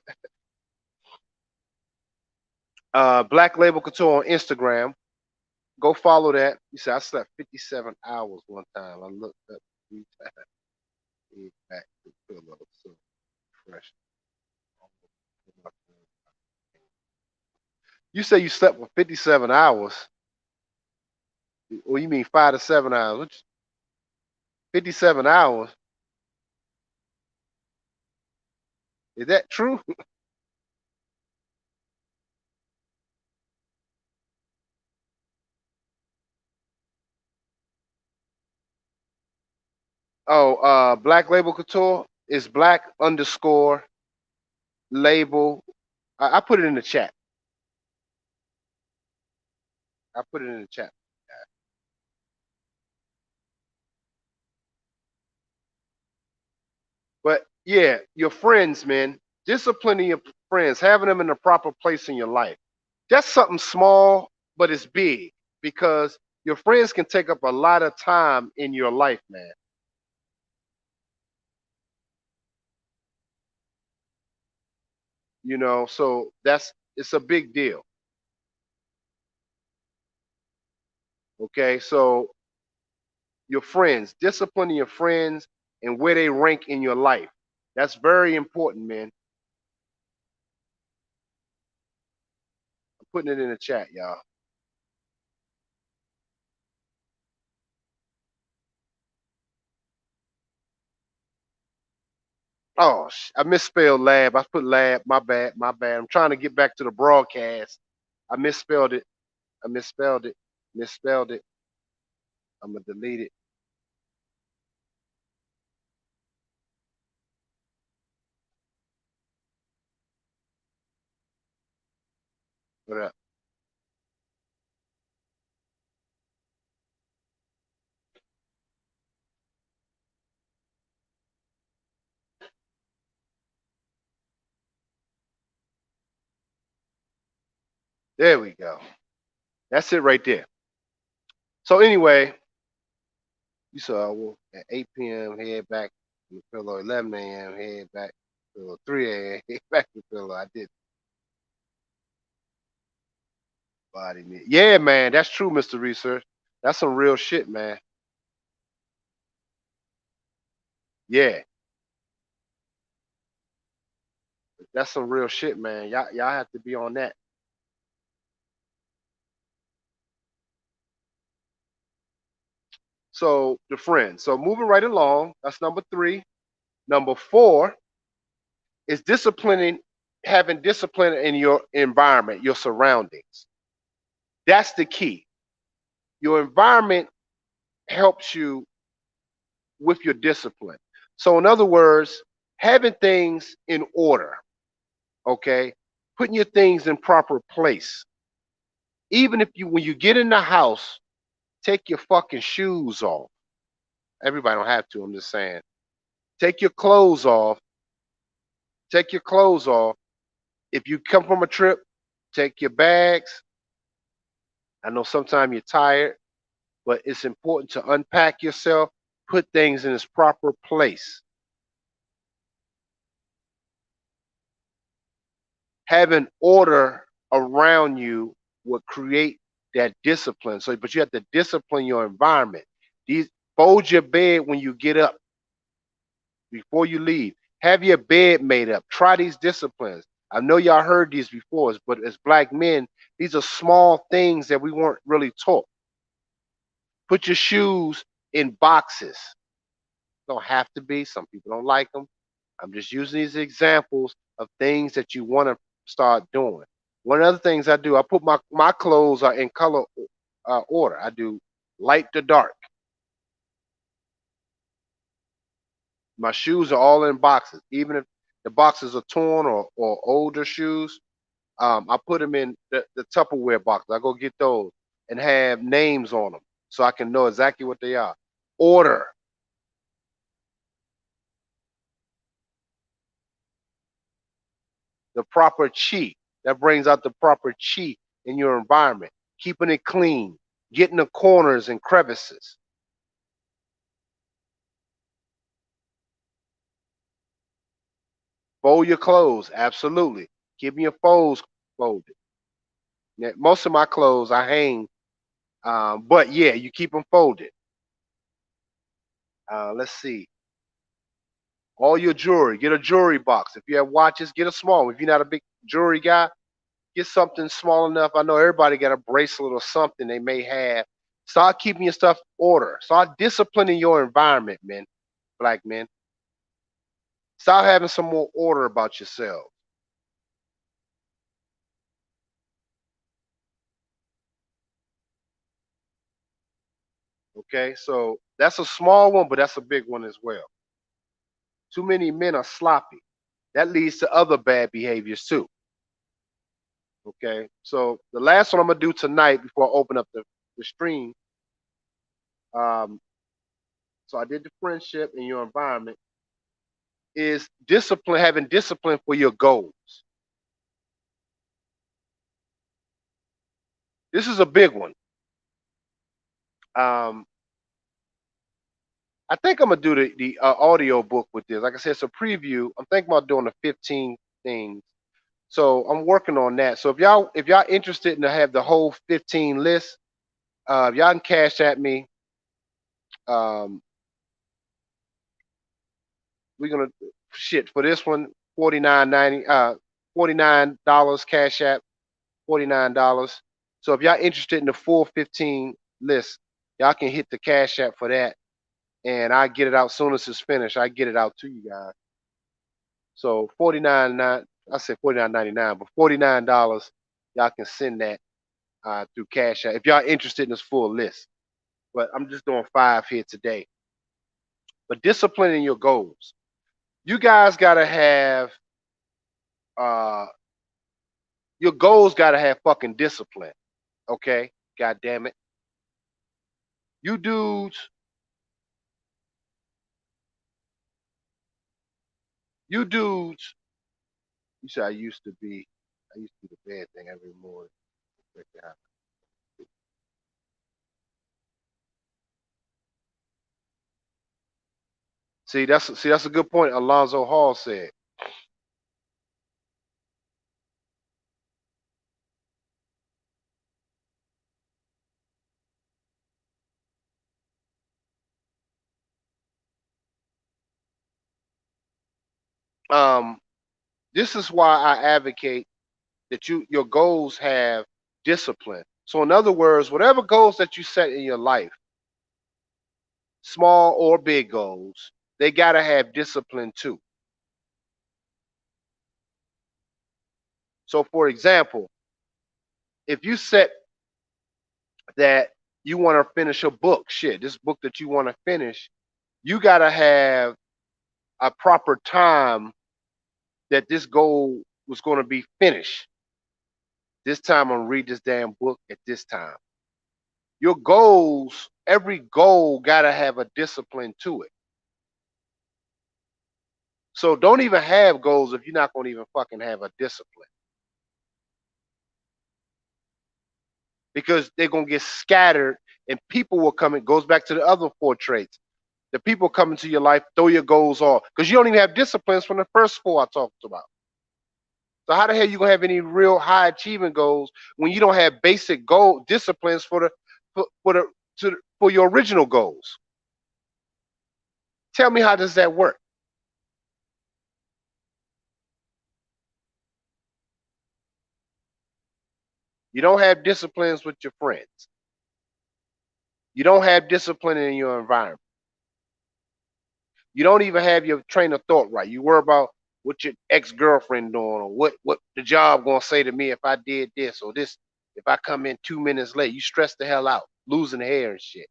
Black Label Couture on Instagram. Go follow that. You say I slept 57 hours one time. I looked up 3 times. Back to pillow. So fresh. You say you slept for 57 hours. Or you mean 5 to 7 hours? 57 hours? Is that true? Oh, Black Label Couture is black underscore label. I put it in the chat. I put it in the chat. But yeah, your friends, man, disciplining your friends, having them in the proper place in your life. That's something small, but it's big because your friends can take up a lot of time in your life, man. So it's a big deal. Okay, so your friends, disciplining your friends and where they rank in your life. That's very important, man. I'm putting it in the chat, y'all. Oh, I misspelled lab. I put lab. My bad. My bad. I'm trying to get back to the broadcast. I misspelled it. I misspelled it. Misspelled it. I'm gonna delete it. What up? There we go. That's it right there. So anyway, you saw at 8 p.m. head back to the pillow. 11 a.m. head back to 3 a.m. head back to the pillow. I did body me. Yeah, man, that's true, Mr. Research. That's some real shit, man. Yeah, that's some real shit, man. Y'all have to be on that. So the friends. So moving right along, that's number three. Number four is disciplining, having discipline in your environment, your surroundings. That's the key. Your environment helps you with your discipline. So, in other words, having things in order, okay, putting your things in proper place. Even if when you get in the house, take your fucking shoes off. Everybody don't have to. I'm just saying. Take your clothes off. Take your clothes off. If you come from a trip, take your bags. I know sometimes you're tired, but it's important to unpack yourself, put things in its proper place. Having order around you will create that discipline. So, but you have to discipline your environment. These Fold your bed when you get up before you leave. Have your bed made up. Try these disciplines. I know y'all heard these before, but as black men, these are small things that we weren't really taught. Put your shoes in boxes. Don't have to be. Some people don't like them. I'm just using these examples of things that you want to start doing. One of the things I do, I put my clothes are in color order. I do light to dark. My shoes are all in boxes, even if the boxes are torn or older shoes. I put them in the Tupperware box. I go get those and have names on them so I can know exactly what they are. Order, the proper chi. That brings out the proper chi in your environment. Keeping it clean, getting the corners and crevices. Fold your clothes, absolutely. Keeping your folds folded. Now, most of my clothes I hang, but yeah, you keep them folded. Let's see. All your jewelry, get a jewelry box. If you have watches, get a small one. If you're not a big jewelry guy, Get something small enough. I know everybody got a bracelet or something they may have. Start keeping your stuff order. Start disciplining your environment, men, black men. Start having some more order about yourself. Okay, so that's a small one, but that's a big one as well. Too many men are sloppy. That leads to other bad behaviors too. Okay, so the last one I'm gonna do tonight before I open up the stream. Um, so I did the friendship in your environment is discipline, having discipline for your goals. This is a big one. Um, I think I'm gonna do the audio book with this. Like I said, it's a preview. I'm thinking about doing the 15 things. So I'm working on that. So if y'all interested in to have the whole 15 list, y'all can cash at me. Um, we're gonna shit for this one 49.90 $49 cash app $49. So if y'all interested in the full 15 list, y'all can hit the cash app for that, and I get it out soon as it's finished. I get it out to you guys. So 49 I said 49.99, but $49 y'all can send that through cash app if y'all interested in this full list. But I'm just doing 5 here today. But disciplining your goals. You guys gotta have uh your goals gotta have fucking discipline. Okay? God damn it. You dudes, you dudes, you said I used to do the bad thing every morning. See that's a good point. Alonzo Hall said. Um, this is why I advocate that your goals have discipline. So in other words, whatever goals that you set in your life, small or big goals, they gotta have discipline too. So for example, if you set that you want to finish a book, shit, this book that you want to finish, you gotta have a proper time that this goal was going to be finished. This time I'm gonna read this damn book at this time. Your goals, every goal gotta have a discipline to it. So don't even have goals if you're not gonna even fucking have a discipline. Because they're gonna get scattered and people will come. It goes back to the other 4 traits. The people come into your life, throw your goals off. Because you don't even have disciplines from the first 4 I talked about. So how the hell you gonna have any real high achievement goals when you don't have basic goal disciplines for your original goals? Tell me, how does that work? You don't have disciplines with your friends. You don't have discipline in your environment. You don't even have your train of thought right. You worry about what your ex-girlfriend doing, or what the job gonna say to me if I did this or this, if I come in 2 minutes late. You stress the hell out, losing hair and shit.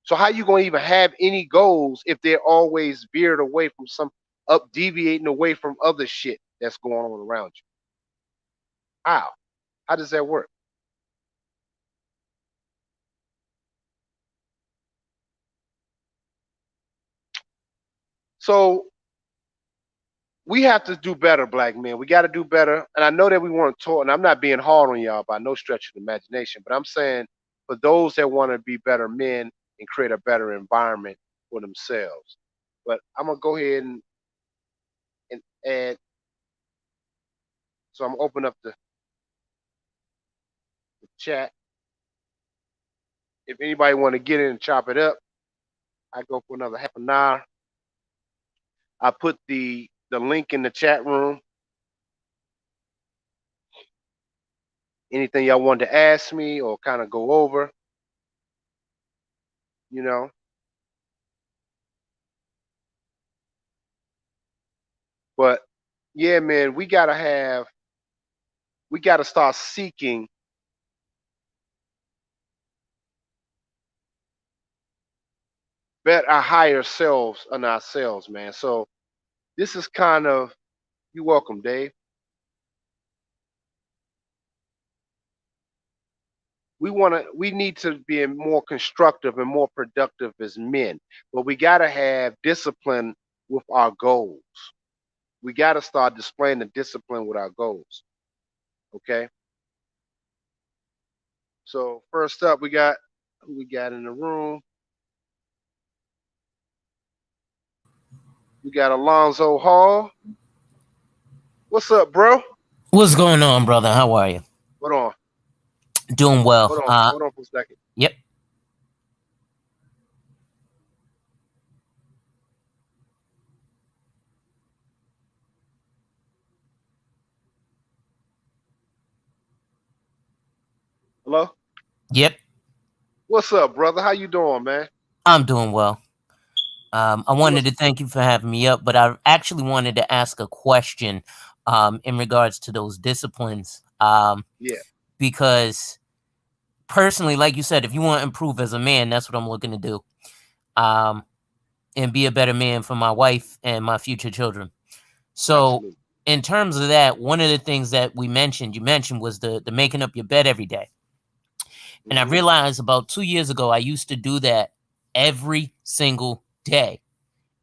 So how you gonna even have any goals if they're always veered away from some up deviating away from other shit that's going on around you? How? How does that work? So we have to do better, black men. We got to do better. And I know that we weren't taught, and I'm not being hard on y'all by no stretch of the imagination, but I'm saying for those that want to be better men and create a better environment for themselves. But I'm gonna go ahead and add. So I'm gonna open up the chat. If anybody want to get in and chop it up, I go for another half an hour. I put the link in the chat room. Anything y'all wanted to ask me or kind of go over, you know? But yeah, man, we gotta start seeking our higher selves on ourselves, man. So this is kind of you're welcome, Dave. We need to be more constructive and more productive as men, but we gotta have discipline with our goals. We gotta start displaying the discipline with our goals. Okay. So first up, we got who we got in the room. We got Alonzo Hall. What's up, bro? What's going on, brother? How are you? Hold on. Doing well. Hold on for a second. Yep. Hello? Yep. What's up, brother? How you doing, man? I'm doing well. I wanted What's to thank you for having me up, but I actually wanted to ask a question in regards to those disciplines. yeah. Because personally, like you said, if you want to improve as a man, that's what I'm looking to do. Um, and be a better man for my wife and my future children. So, Absolutely. in terms of that, one of the things that you mentioned was the making up your bed every day. And I Hmm. realized about 2 years ago, I used to do that every single day.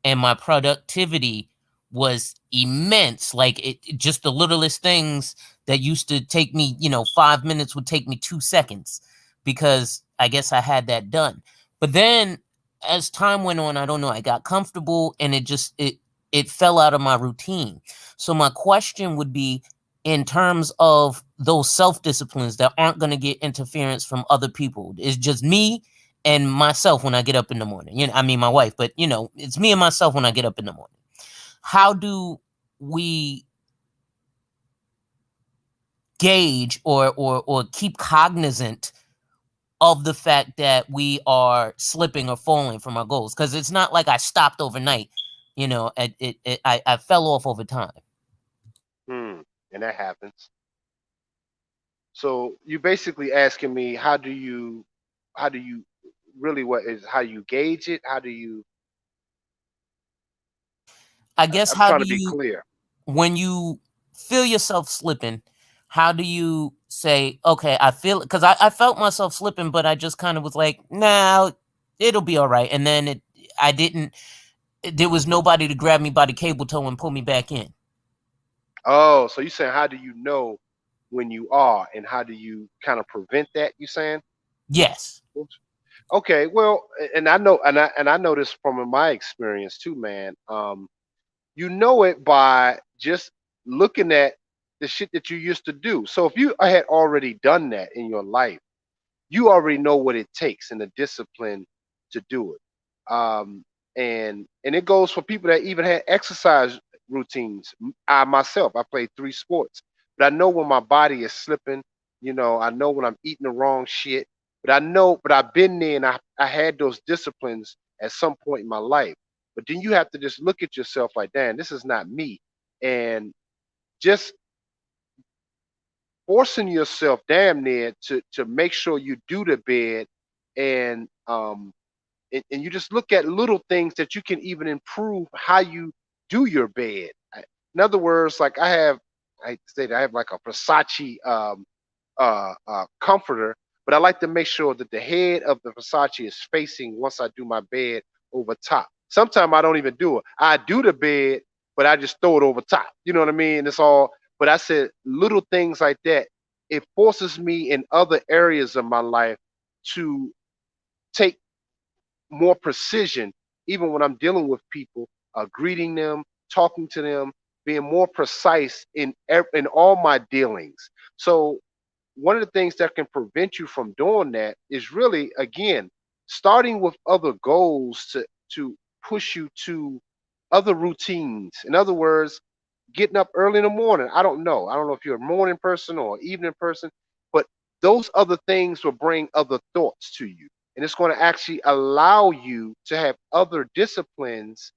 And my productivity was immense. Like just the littlest things that used to take me, 5 minutes would take me 2 seconds because I guess I had that done. But then as time went on, I don't know, I got comfortable and it fell out of my routine. So my question would be in terms of those self-disciplines that aren't going to get interference from other people. It's just me and myself when I get up in the morning. I mean my wife, but it's me and myself when I get up in the morning. How do we gauge or keep cognizant of the fact that we are slipping or falling from our goals? Because it's not like I stopped overnight. I fell off over time. Hmm. And that happens. So you basically asking me how do you really what is how you gauge it? How do you I guess I'm how trying do to be you clear. when you feel yourself slipping, how do you say, okay, I feel it? Because I felt myself slipping, but I just kind of was like, nah, it'll be all right. And then I didn't, there was nobody to grab me by the cable toe and pull me back in. Oh, so you saying how do you know when you are and how do you kind of prevent that, you saying? Yes. Okay, well, and I know and I know this from my experience too, man. You know it by just looking at the shit that you used to do. So if you had already done that in your life, you already know what it takes and the discipline to do it. And it goes for people that even had exercise routines. I myself, I played 3 sports, but I know when my body is slipping. I know when I'm eating the wrong shit. But I've been there and I had those disciplines at some point in my life. But then you have to just look at yourself like, damn, this is not me, and just forcing yourself damn near to make sure you do the bed and and you just look at little things that you can even improve how you do your bed. In other words, like I say that I have like a Versace comforter, but I like to make sure that the head of the Versace is facing once I do my bed over top. Sometimes I don't even do it. I do the bed, but I just throw it over top. You know what I mean? It's all. But I said little things like that. It forces me in other areas of my life to take more precision, even when I'm dealing with people, greeting them, talking to them, being more precise in all my dealings. So one of the things that can prevent you from doing that is really again starting with other goals to push you to other routines. In other words, getting up early in the morning. I don't know if you're a morning person or evening person, but those other things will bring other thoughts to you. And it's going to actually allow you to have other disciplines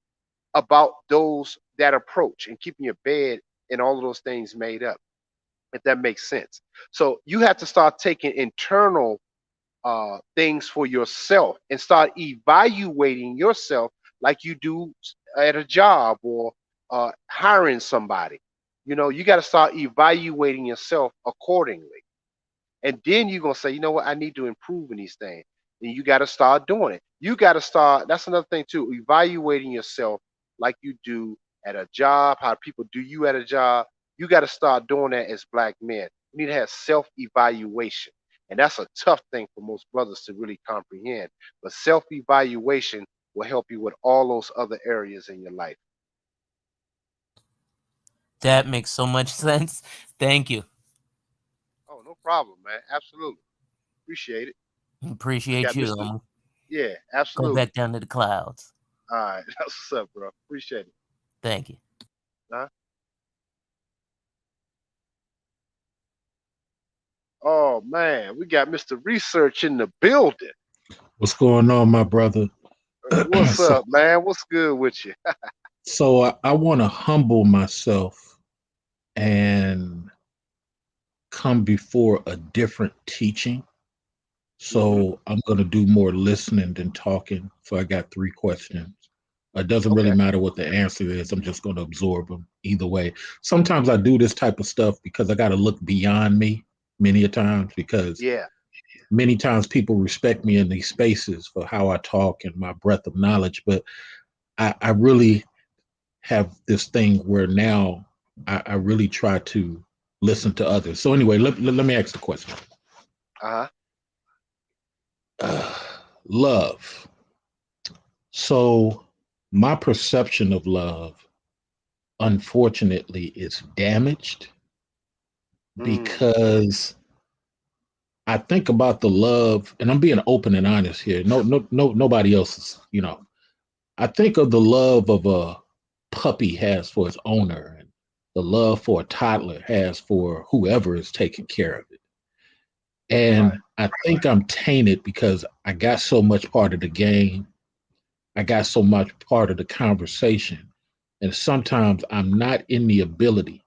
about those that approach and keeping your bed and all of those things made up, if that makes sense. So you have to start taking internal things for yourself and start evaluating yourself like you do at a job or hiring somebody. You know, you got to start evaluating yourself accordingly. And then you're going to say, you know what, I need to improve in these things. And you got to start doing it. You got to start, that's another thing too, evaluating yourself like you do at a job, how people do you at a job. You got to start doing that as black men. You need to have self evaluation. And that's a tough thing for most brothers to really comprehend. But self evaluation will help you with all those other areas in your life. That makes so much sense. Thank you. Oh, no problem, man. Absolutely. Appreciate it. We Appreciate got you. Mr. I'm Yeah, go absolutely. back down to the clouds. All right. That's what's up, bro. Appreciate it. Thank you. Huh? Oh man, we got Mr. Research in the building. What's going on, my brother? What's so, up, man? What's good with you? I want to humble myself and come before a different teaching. Hmm. So I'm going to do more listening than talking. So I got three questions. It doesn't really Okay. matter what the answer is. I'm just going to absorb them either way. Sometimes I do this type of stuff because I got to look beyond me many a times because Yeah. many times people respect me in these spaces for how I talk and my breadth of knowledge. But I really have this thing where now I really try to listen to others. So anyway, let me ask the question. Uh huh. Uh, love. So my perception of love, unfortunately, is damaged Mm. because I think about the love, and I'm being open and honest here. Nobody else is, I think of the love of a puppy has for its owner and the love for a toddler has for whoever is taking care of it. Right. And I think I'm tainted because I got so much part of the game. I got so much part of the conversation. And sometimes I'm not in the ability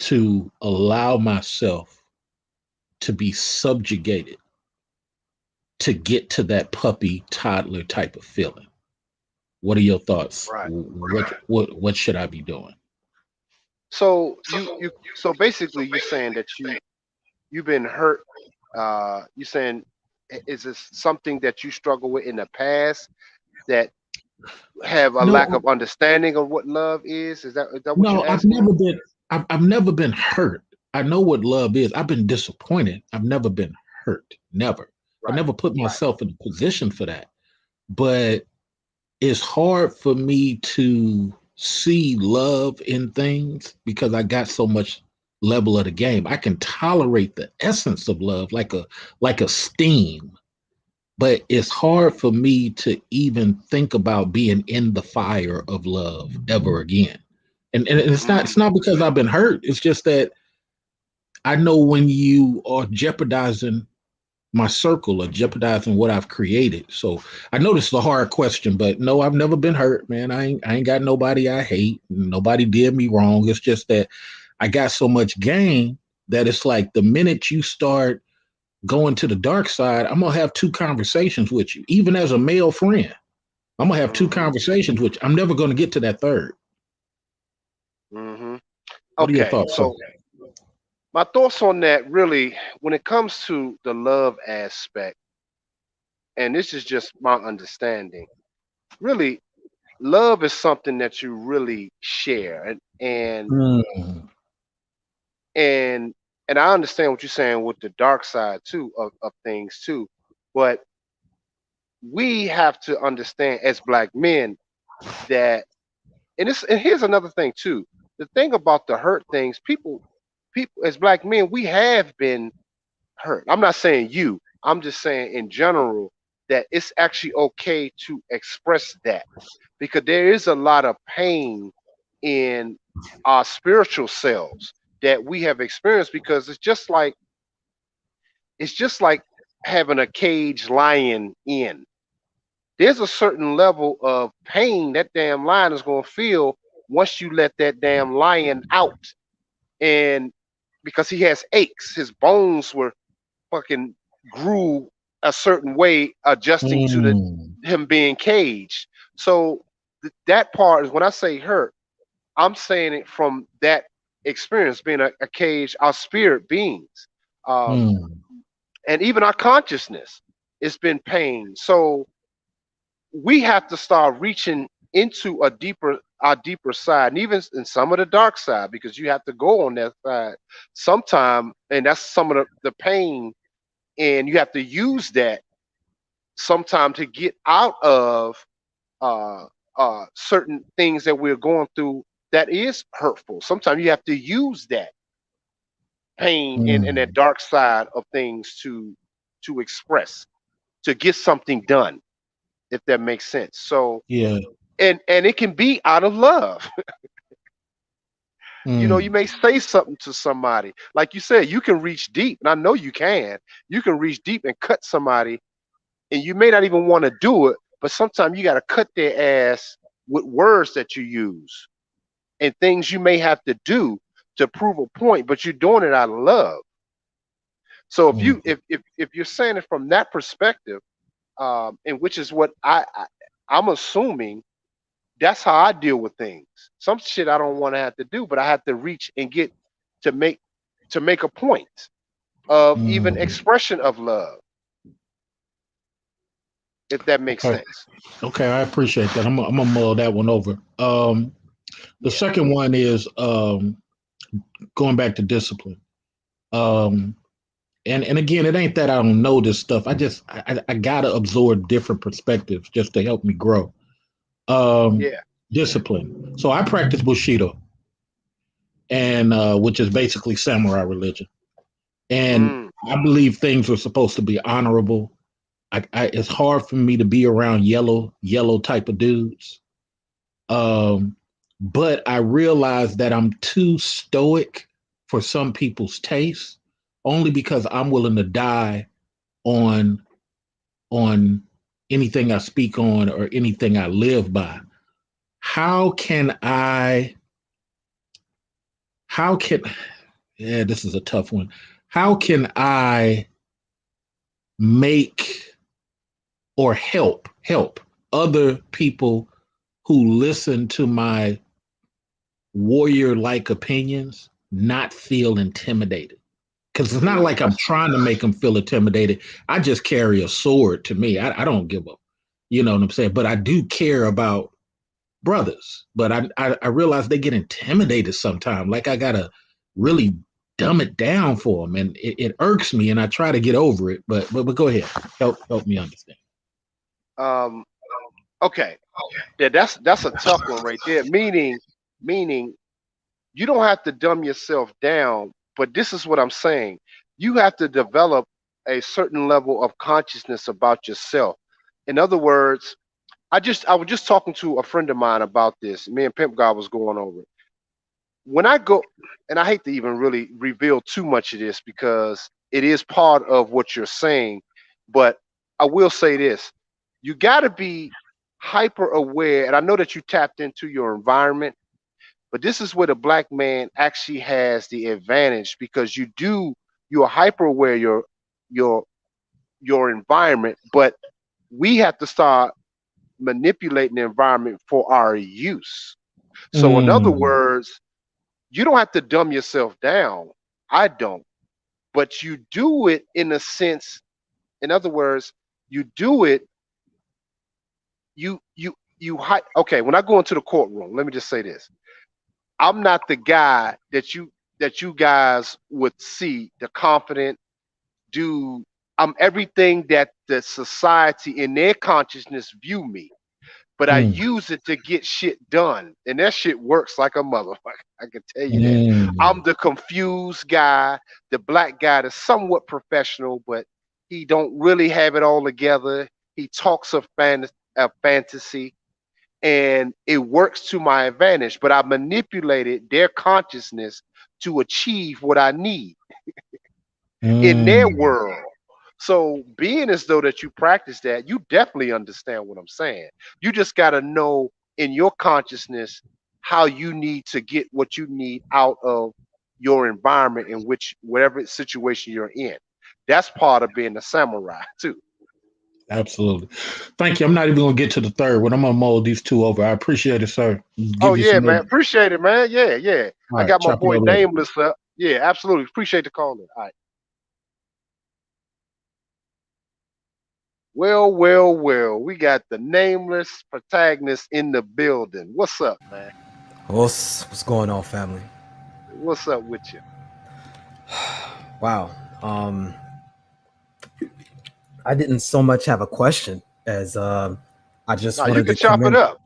to allow myself to be subjugated to get to that puppy toddler type of feeling. What are your thoughts? Right. What should I be doing? So so basically you're saying that you've been hurt. You saying is this something that you struggle with in the past that have a lack No, of understanding of what love is? Is that what no, you're asking? I've never been hurt. I know what love is. I've been disappointed. I've never been hurt. Never. I Right. never put Right. myself in a position for that. But it's hard for me to see love in things because I got so much level of the game. I can tolerate the essence of love like a steam, but it's hard for me to even think about being in the fire of love ever again. And it's Mm. not because I've been hurt. It's just that I know when you are jeopardizing my circle or jeopardizing what I've created. So I know this is a hard question, but no, I've never been hurt, man. I ain't got nobody I hate. Nobody did me wrong. It's just that I got so much gain that it's like the minute you start going to the dark side, I'm gonna have two conversations with you. Even as a male friend, I'm gonna have two Hmm. conversations with you. I'm never gonna get to that third. Hmm. What are your Okay. thoughts? So my thoughts on that really, when it comes to the love aspect, and this is just my understanding, really, love is something that you really share, Mm, and and I understand what you're saying with the dark side too of things too, but we have to understand as black men that, and here's another thing too. The thing about the hurt things, people as black men, we have been hurt. I'm not saying you. I'm just saying in general that it's actually okay to express that because there is a lot of pain in our spiritual selves that we have experienced because it's just like it's just like having a cage lion in. There's a certain level of pain that damn lion is going to feel once you let that damn lion out. And because he has aches, his bones were fucking grew a certain way, adjusting to the Mm, him being caged. So that part is when I say hurt, I'm saying it from that experience being a cage, our spirit beings. Um, mm, and even our consciousness, it's been pain. So we have to start reaching into our deeper side, and even in some of the dark side, because you have to go on that side sometime, and that's some of the pain, and you have to use that sometime to get out of uh certain things that we're going through that is hurtful. Sometimes you have to use that pain and that mm. dark side of things to express, to get something done, if that makes sense. So Yeah. and it can be out of love. You know, you Mm, may say something to somebody, like you said, you can reach deep, and I know you can reach deep and cut somebody, and you may not even want to do it, but sometimes you got to cut their ass with words that you use and things you may have to do to prove a point, but you're doing it out of love. So if you mm. if you're saying it from that perspective, and which is what I'm assuming, that's how I deal with things. Some shit I don't want to have to do, but I have to reach and get to make to make a point of even Mm. expression of love, if that makes Okay. sense. Okay, I appreciate that. I'm gonna mull that one over. The Yeah. second one is going back to discipline. Um, and again, it ain't that I don't know this stuff. I gotta absorb different perspectives just to help me grow. Um, Yeah. Discipline. So I practice Bushido, and which is basically samurai religion. And Mm. I believe things are supposed to be honorable. It's hard for me to be around yellow type of dudes. Um, but I realize that I'm too stoic for some people's taste, only because I'm willing to die on on anything I speak on or anything I live by. How can I? How can? Yeah, this is a tough one. How can I make or help other people who listen to my warrior like opinions not feel intimidated? Because it's not Ooh, like I'm that's trying to make them feel intimidated. I just carry a sword to me. I don't give up. You know what I'm saying? But I do care about brothers. But I realize they get intimidated sometimes. Like I gotta really dumb it down for them, and it irks me. And I try to get over it. But go ahead, help me understand. um okay. Yeah, that's a tough one right there. Meaning you don't have to dumb yourself down, but this is what I'm saying. You have to develop a certain level of consciousness about yourself. In other words, I was just talking to a friend of mine about this. Me and Pimp God was going over it. When I go, and I hate to even really reveal too much of this because it is part of what you're saying, but I will say this. You got to be hyper aware, and I know that you tapped into your environment, but this is where the black man actually has the advantage because you're hyper aware your your environment, but we have to start manipulating the environment for our use. So in other Mm, words, you don't have to dumb yourself down. I don't. But you do it in a sense, in other words, you do it, okay, when I go into the courtroom, let me just say this. I'm not the guy that you guys would see, the confident dude. I'm everything that the society in their consciousness view me, but I mm, use it to get shit done. And that shit works like a motherfucker. I can tell you that. I'm mm, the confused guy, the black guy that's somewhat professional, but he don't really have it all together. He talks of fantasy, and it works to my advantage, but I manipulated their consciousness to achieve what I need in their mm. world. So being as though that you practice that, you definitely understand what I'm saying. You just got to know in your consciousness how you need to get what you need out of your environment in which whatever situation you're in. That's part of being a samurai too. Absolutely. Thank you. I'm not even gonna get to the third one. I'm gonna mold these two over. I appreciate it, sir. Oh Give you yeah, some more. man. Appreciate it, man. Yeah, yeah. All I right, got my chop it boy up later. Nameless up. Yeah, absolutely. Appreciate the calling. All right. Well, well, well. We got the Nameless protagonist in the building. What's up, man? What's going on, family? What's up with you? Wow. I didn't so much have a question as I just No, you wanted can to chop come it in. up.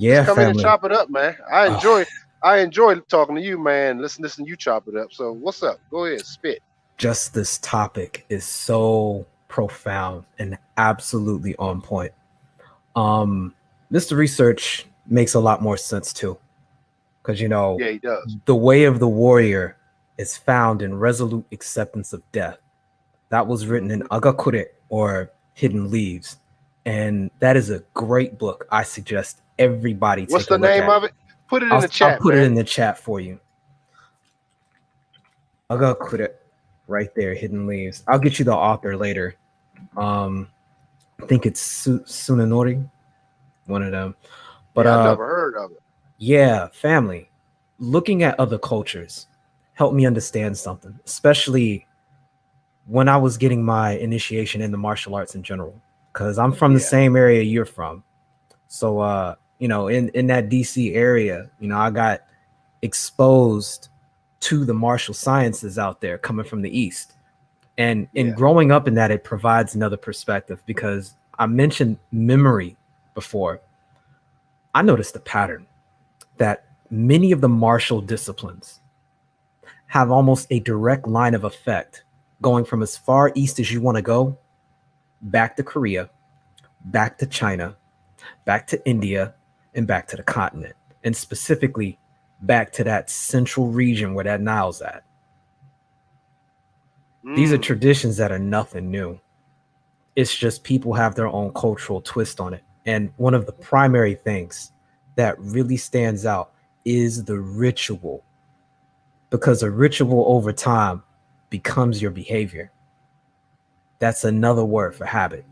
Just Yeah, come in and family. chop it up, man. I enjoy talking to you, man. Listen, you chop it up. So what's up? Go ahead, spit. Just this topic is so profound and absolutely on point. Mr. Research makes a lot more sense too, because Yeah, he does. the way of the warrior is found in resolute acceptance of death. That was written in Mhm. Agakure, or Hidden Leaves. And that is a great book. I suggest everybody What's take a the look name at. of it? Put it in the I'll chat, put it man. in the chat for you. Agakure, right there, Hidden Leaves. I'll get you the author later. I think it's Sunanori, one of them. But Yeah, I never heard of it. yeah, family. Looking at other cultures helped me understand something, especially when I was getting my initiation in the martial arts in general, because I'm from the Yeah, same area you're from. So, in that DC area, I got exposed to the martial sciences out there coming from the East. And in yeah. growing up in that, it provides another perspective because I mentioned memory before. I noticed a pattern that many of the martial disciplines have almost a direct line of effect going from as far east as you want to go, back to Korea, back to China, back to India, and back to the continent, and specifically back to that central region where that Nile's at. These are Mm, traditions that are nothing new. It's just people have their own cultural twist on it. And one of the primary things that really stands out is the ritual, because a ritual over time becomes your behavior. That's another word for habit.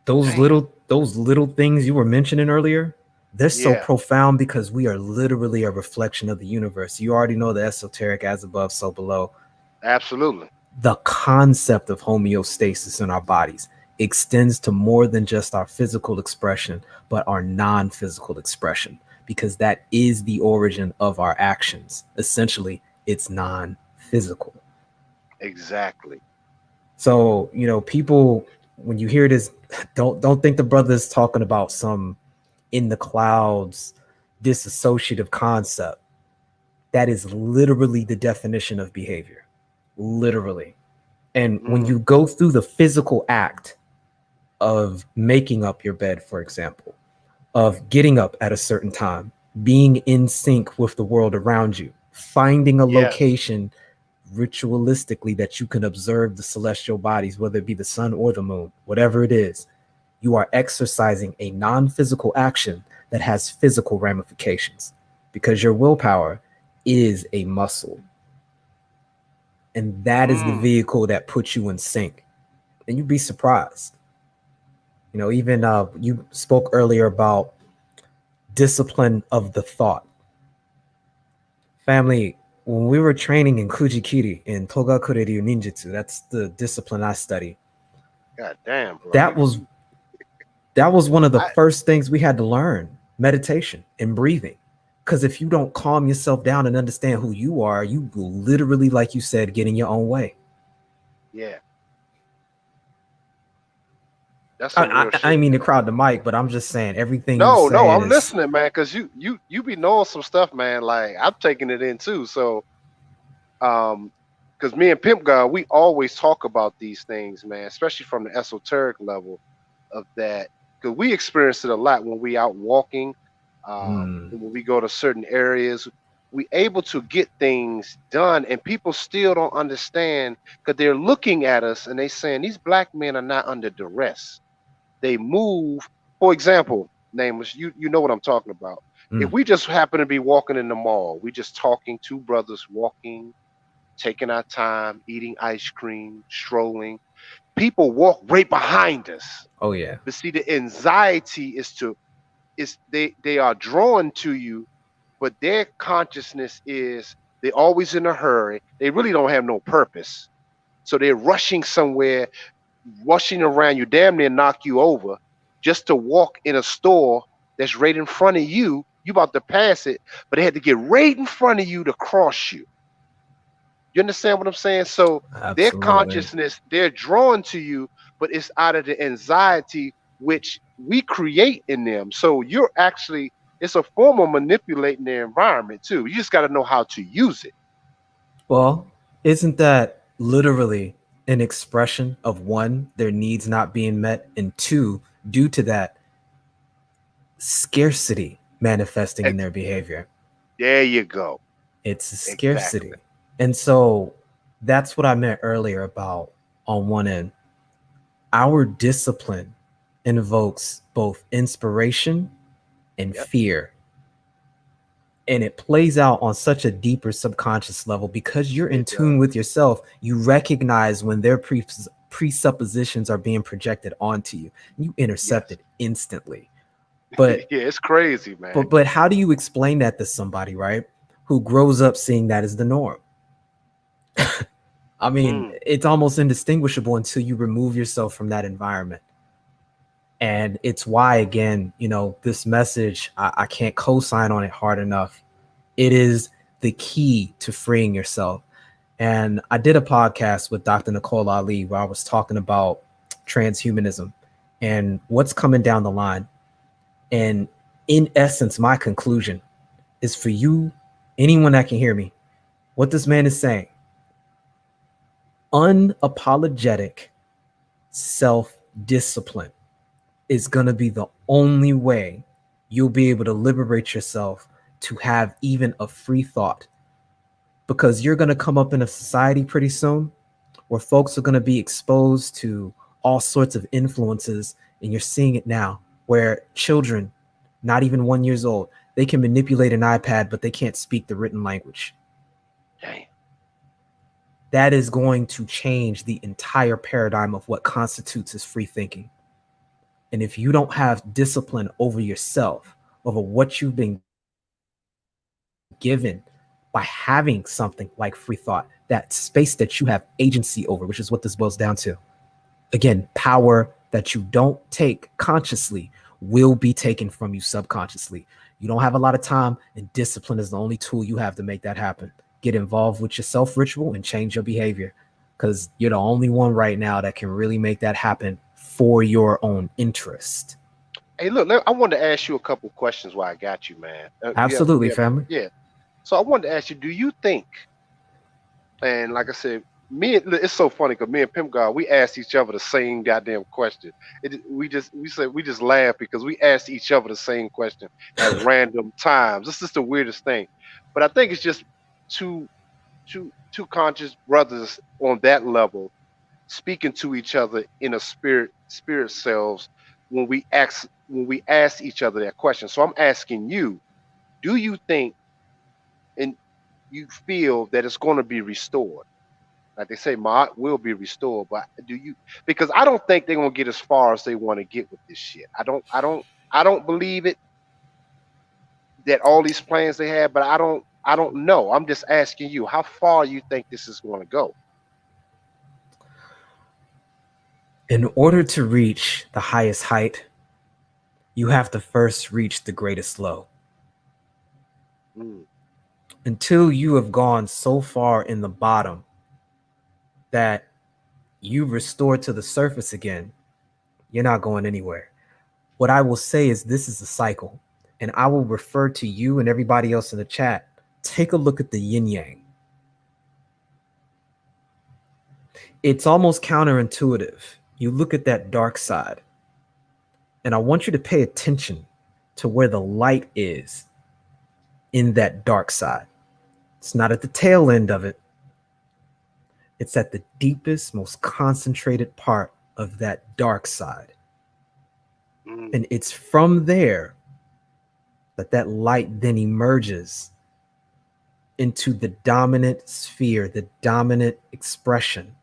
those damn. little those little things you were mentioning earlier, they're so Yeah, profound because we are literally a reflection of the universe. You already know the esoteric, as above so below. absolutely. The concept of homeostasis in our bodies extends to more than just our physical expression, but our non-physical expression, because that is the origin of our actions. Essentially, it's non-physical. Exactly. So, people, when you hear this, don't think the brother's talking about some in the clouds disassociative concept. That is literally the definition of behavior. Literally. And when Mm, you go through the physical act of making up your bed, for example, of getting up at a certain time, being in sync with the world around you, finding a yes, location ritualistically that you can observe the celestial bodies, whether it be the sun or the moon, whatever it is, you are exercising a non-physical action that has physical ramifications, because your willpower is a muscle. And that is the mm, vehicle that puts you in sync. And you'd be surprised. Even you spoke earlier about discipline of the thought. Family, when we were training in Kujikiri in Togakure Ryu Ninjutsu, that's the discipline I study. god damn, bro. That was that was one of the I, first things we had to learn, meditation and breathing. Because if you don't calm yourself down and understand who you are, you will literally, like you said, get in your own way. yeah, that's some I, real I, I shit, mean to man. crowd the mic, but I'm just saying everything you No, no, saying I'm is listening, man, because you be knowing some stuff, man. Like I'm taking it in too. So because me and Pimp God, we always talk about these things, man, especially from the esoteric level of that. Because we experience it a lot when we out walking, mm, when we go to certain areas. we able to get things done, and people still don't understand because they're looking at us and they saying these black men are not under duress. They move. For example, nameless, you know what I'm talking about. If Mm. we just happen to be walking in the mall, we just talking, two brothers walking, taking our time, eating ice cream, strolling. People walk right behind us. Oh yeah. But see, the anxiety is they are drawn to you, but their consciousness is they're always in a hurry. They really don't have no purpose. So they're rushing somewhere, rushing around you, damn near knock you over, just to walk in a store that's right in front of you. You about to pass it, but they had to get right in front of you to cross you. You understand what I'm saying? So their Absolutely. consciousness, they're drawn to you, but it's out of the anxiety which we create in them. So you're actually, it's a form of manipulating their environment too. You just got to know how to use it. Well, isn't that literally an expression of one, their needs not being met, and two, due to that, scarcity manifesting in Ex- their behavior? There you go. It's a Exactly. scarcity. And so that's what I meant earlier about, on one end, our discipline invokes both inspiration and Yep. fear. And it plays out on such a deeper subconscious level because you're in It tune does. with yourself. You recognize when their presuppositions are being projected onto you. You intercept Yes. it instantly. But Yeah, it's crazy, man. but how do you explain that to somebody, right? Who grows up seeing that as the norm? I mean, Mm. it's almost indistinguishable until you remove yourself from that environment. And it's why, again, this message, I can't co-sign on it hard enough. It is the key to freeing yourself. And I did a podcast with Dr. Nicole Ali where I was talking about transhumanism and what's coming down the line. And in essence, my conclusion is for you, anyone that can hear me, what this man is saying: unapologetic self-discipline is going to be the only way you'll be able to liberate yourself to have even a free thought. Because you're going to come up in a society pretty soon where folks are going to be exposed to all sorts of influences, and you're seeing it now, where children, not even 1 year old, they can manipulate an iPad, but they can't speak the written language. Dang. That is going to change the entire paradigm of what constitutes as free thinking. And if you don't have discipline over yourself, over what you've been given by having something like free thought, that space that you have agency over, which is what this boils down to. Again, power that you don't take consciously will be taken from you subconsciously. You don't have a lot of time, and discipline is the only tool you have to make that happen. Get involved with your self-ritual and change your behavior, because you're the only one right now that can really make that happen for your own interest. Hey, look, I wanted to ask you a couple questions while I got you, man. Absolutely, family. Yeah. So I wanted to ask you, do you think, and like I said, it's so funny because me and Pimp God, we asked each other the same goddamn question. We just laugh because we asked each other the same question at random times. This is the weirdest thing. But I think it's just two two conscious brothers on that level speaking to each other in a spirit selves when we ask each other that question. So I'm asking you, do you think and you feel that it's going to be restored? Like they say, Ma'at will be restored, but do you? Because I don't think they're gonna get as far as they want to get with this shit. I don't believe it that all these plans they have, but I don't know. I'm just asking you, how far you think this is going to go? In order to reach the highest height, you have to first reach the greatest low. Mm. Until you have gone so far in the bottom that you restore to the surface again, you're not going anywhere. What I will say is this is a cycle, and I will refer to you and everybody else in the chat. Take a look at the yin yang. It's almost counterintuitive. You look at that dark side, and I want you to pay attention to where the light is in that dark side. It's not at the tail end of it. It's at the deepest, most concentrated part of that dark side. And it's from there that light then emerges into the dominant sphere, the dominant expression,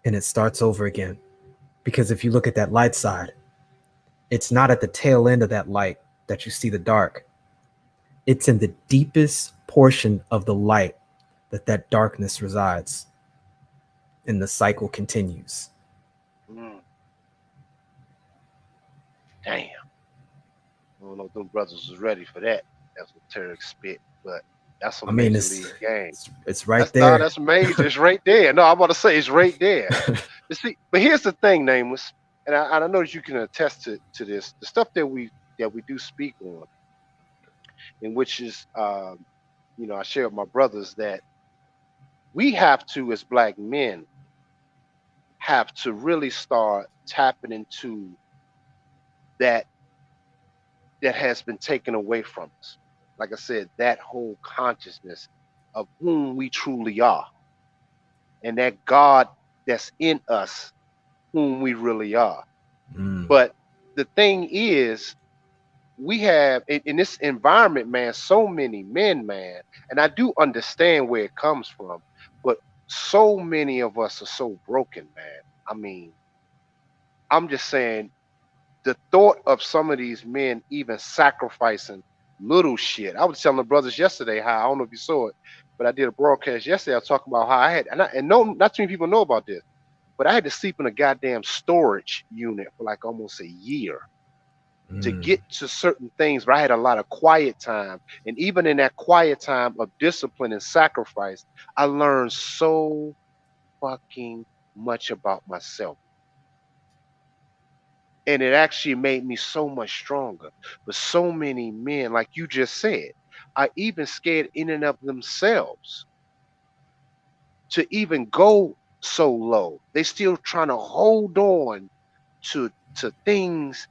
and it starts over again. Because if you look at that light side, it's not at the tail end of that light that you see the dark. It's in the deepest portion of the light that darkness resides. And the cycle continues. Damn. I don't know if them brothers was ready for that esoteric spit, but that's a major league game. It's right there. No, that's major. It's right there. No, I'm about to say it's right there. See, but here's the thing, Nameless, and I know that you can attest to this. The stuff that we do speak on, in which is, I share with my brothers that we have to, as Black men, have to really start tapping into that has been taken away from us. Like I said, that whole consciousness of whom we truly are, and that God that's in us, whom we really are. But the thing is, we have in this environment, man, so many men, man, and I do understand where it comes from, but so many of us are so broken, man. I mean, I'm just saying, the thought of some of these men even sacrificing little shit. I was telling the brothers yesterday how, I don't know if you saw it, but I did a broadcast yesterday. I was talking about how I had, not too many people know about this, but I had to sleep in a goddamn storage unit for like almost a year to get to certain things. But I had a lot of quiet time. And even in that quiet time of discipline and sacrifice, I learned so fucking much about myself. And it actually made me so much stronger. But so many men, like you just said, are even scared in and of themselves to even go so low. They still trying to hold on to things,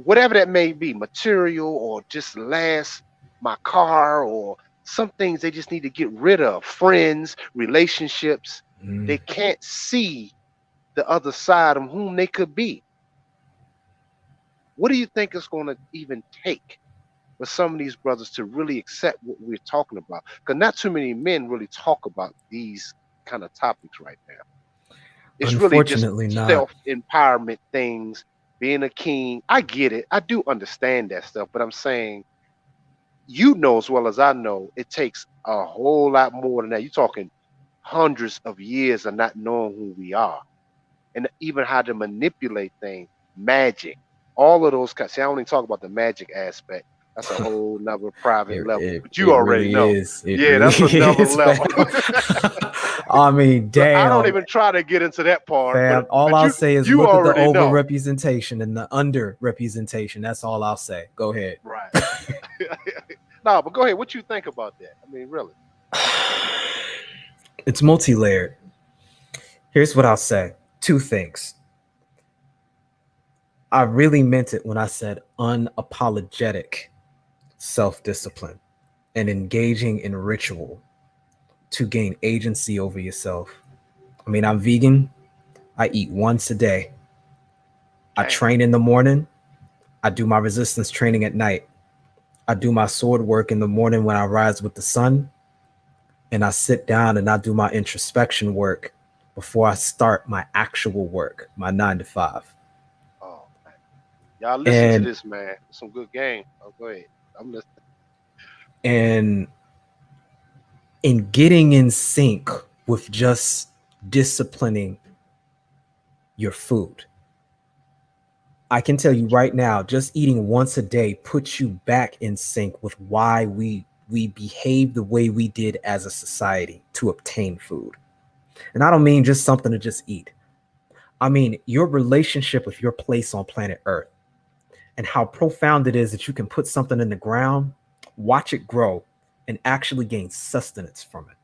whatever that may be, material or just last my car, or some things they just need to get rid of, friends, relationships. They can't see the other side of whom they could be. What do you think it's going to even take for some of these brothers to really accept what we're talking about? Because not too many men really talk about these kind of topics right now. It's really just self-empowerment things, being a king. I get it. I do understand that stuff, but I'm saying, you know as well as I know, it takes a whole lot more than that. You're talking hundreds of years of not knowing who we are, and even how to manipulate things, magic. All of those guys. See, I only talk about the magic aspect. That's a whole nother private level. But you already know. Yeah, that's another level. I mean, damn. I don't even try to get into that part. Fam, all I'll say is look at the over-representation and the under-representation. That's all I'll say. Go ahead. Right. No, but go ahead. What you think about that? I mean, really. It's multi-layered. Here's what I'll say. Two things. I really meant it when I said unapologetic self-discipline and engaging in ritual to gain agency over yourself. I mean, I'm vegan. I eat once a day. I train in the morning. I do my resistance training at night. I do my sword work in the morning when I rise with the sun. And I sit down and I do my introspection work before I start my actual work, my 9 to 5. Y'all listen to this, man. Some good game. Oh, go ahead. I'm listening. And in getting in sync with just disciplining your food, I can tell you right now, just eating once a day puts you back in sync with why we behave the way we did as a society to obtain food. And I don't mean just something to just eat. I mean your relationship with your place on planet Earth. And how profound it is that you can put something in the ground, watch it grow, and actually gain sustenance from it.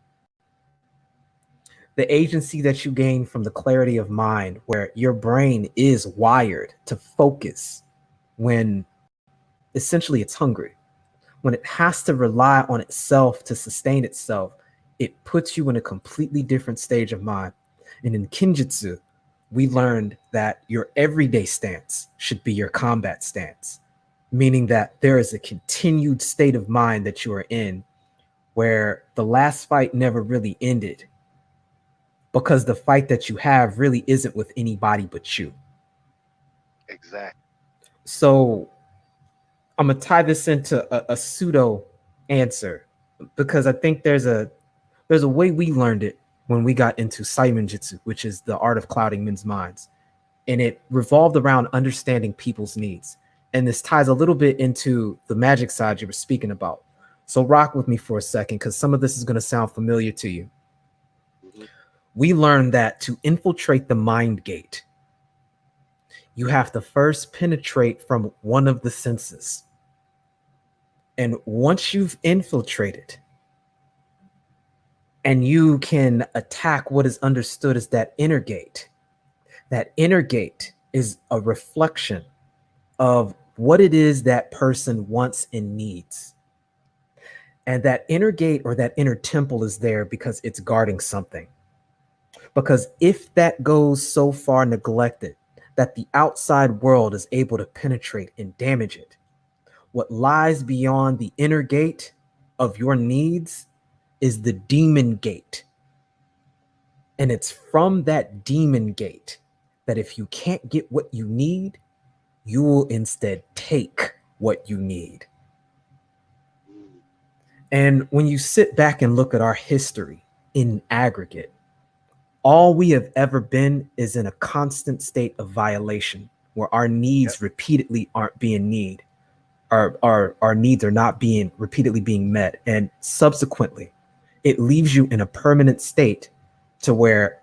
The agency that you gain from the clarity of mind, where your brain is wired to focus when essentially it's hungry. when it has to rely on itself to sustain itself, it puts you in a completely different stage of mind. And in Kinjutsu, we learned that your everyday stance should be your combat stance, meaning that there is a continued state of mind that you are in where the last fight never really ended because the fight that you have really isn't with anybody but you. Exactly. So I'm gonna tie this into a pseudo answer because I think there's a way we learned it when we got into Saimin Jitsu, which is the art of clouding men's minds, and it revolved around understanding people's needs. And this ties a little bit into the magic side you were speaking about. So rock with me for a second because some of this is going to sound familiar to you. Mm-hmm. We learned that to infiltrate the mind gate, you have to first penetrate from one of the senses. And once you've infiltrated and you can attack what is understood as that inner gate is a reflection of what it is that person wants and needs. And that inner gate or that inner temple is there because it's guarding something. Because if that goes so far neglected that the outside world is able to penetrate and damage it, what lies beyond the inner gate of your needs is the demon gate. And it's from that demon gate that if you can't get what you need, you will instead take what you need. And when you sit back and look at our history in aggregate, all we have ever been is in a constant state of violation where our needs repeatedly aren't being need. Our needs are not being repeatedly being met. And subsequently, it leaves you in a permanent state to where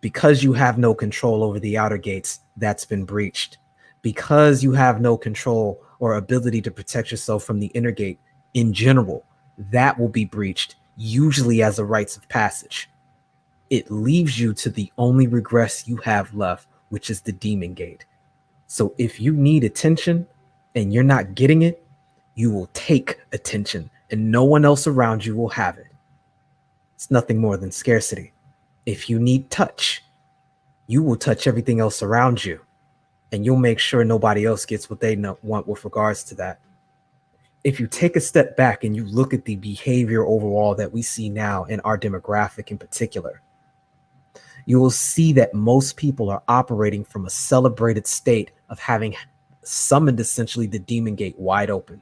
because you have no control over the outer gates, that's been breached. Because you have no control or ability to protect yourself from the inner gate in general, that will be breached, usually as a rites of passage. It leaves you to the only regress you have left, which is the demon gate. So if you need attention and you're not getting it, you will take attention and no one else around you will have it. It's nothing more than scarcity. If you need touch, you will touch everything else around you and you'll make sure nobody else gets what they want with regards to that. If you take a step back and you look at the behavior overall that we see now in our demographic in particular, you will see that most people are operating from a celebrated state of having summoned essentially the demon gate wide open.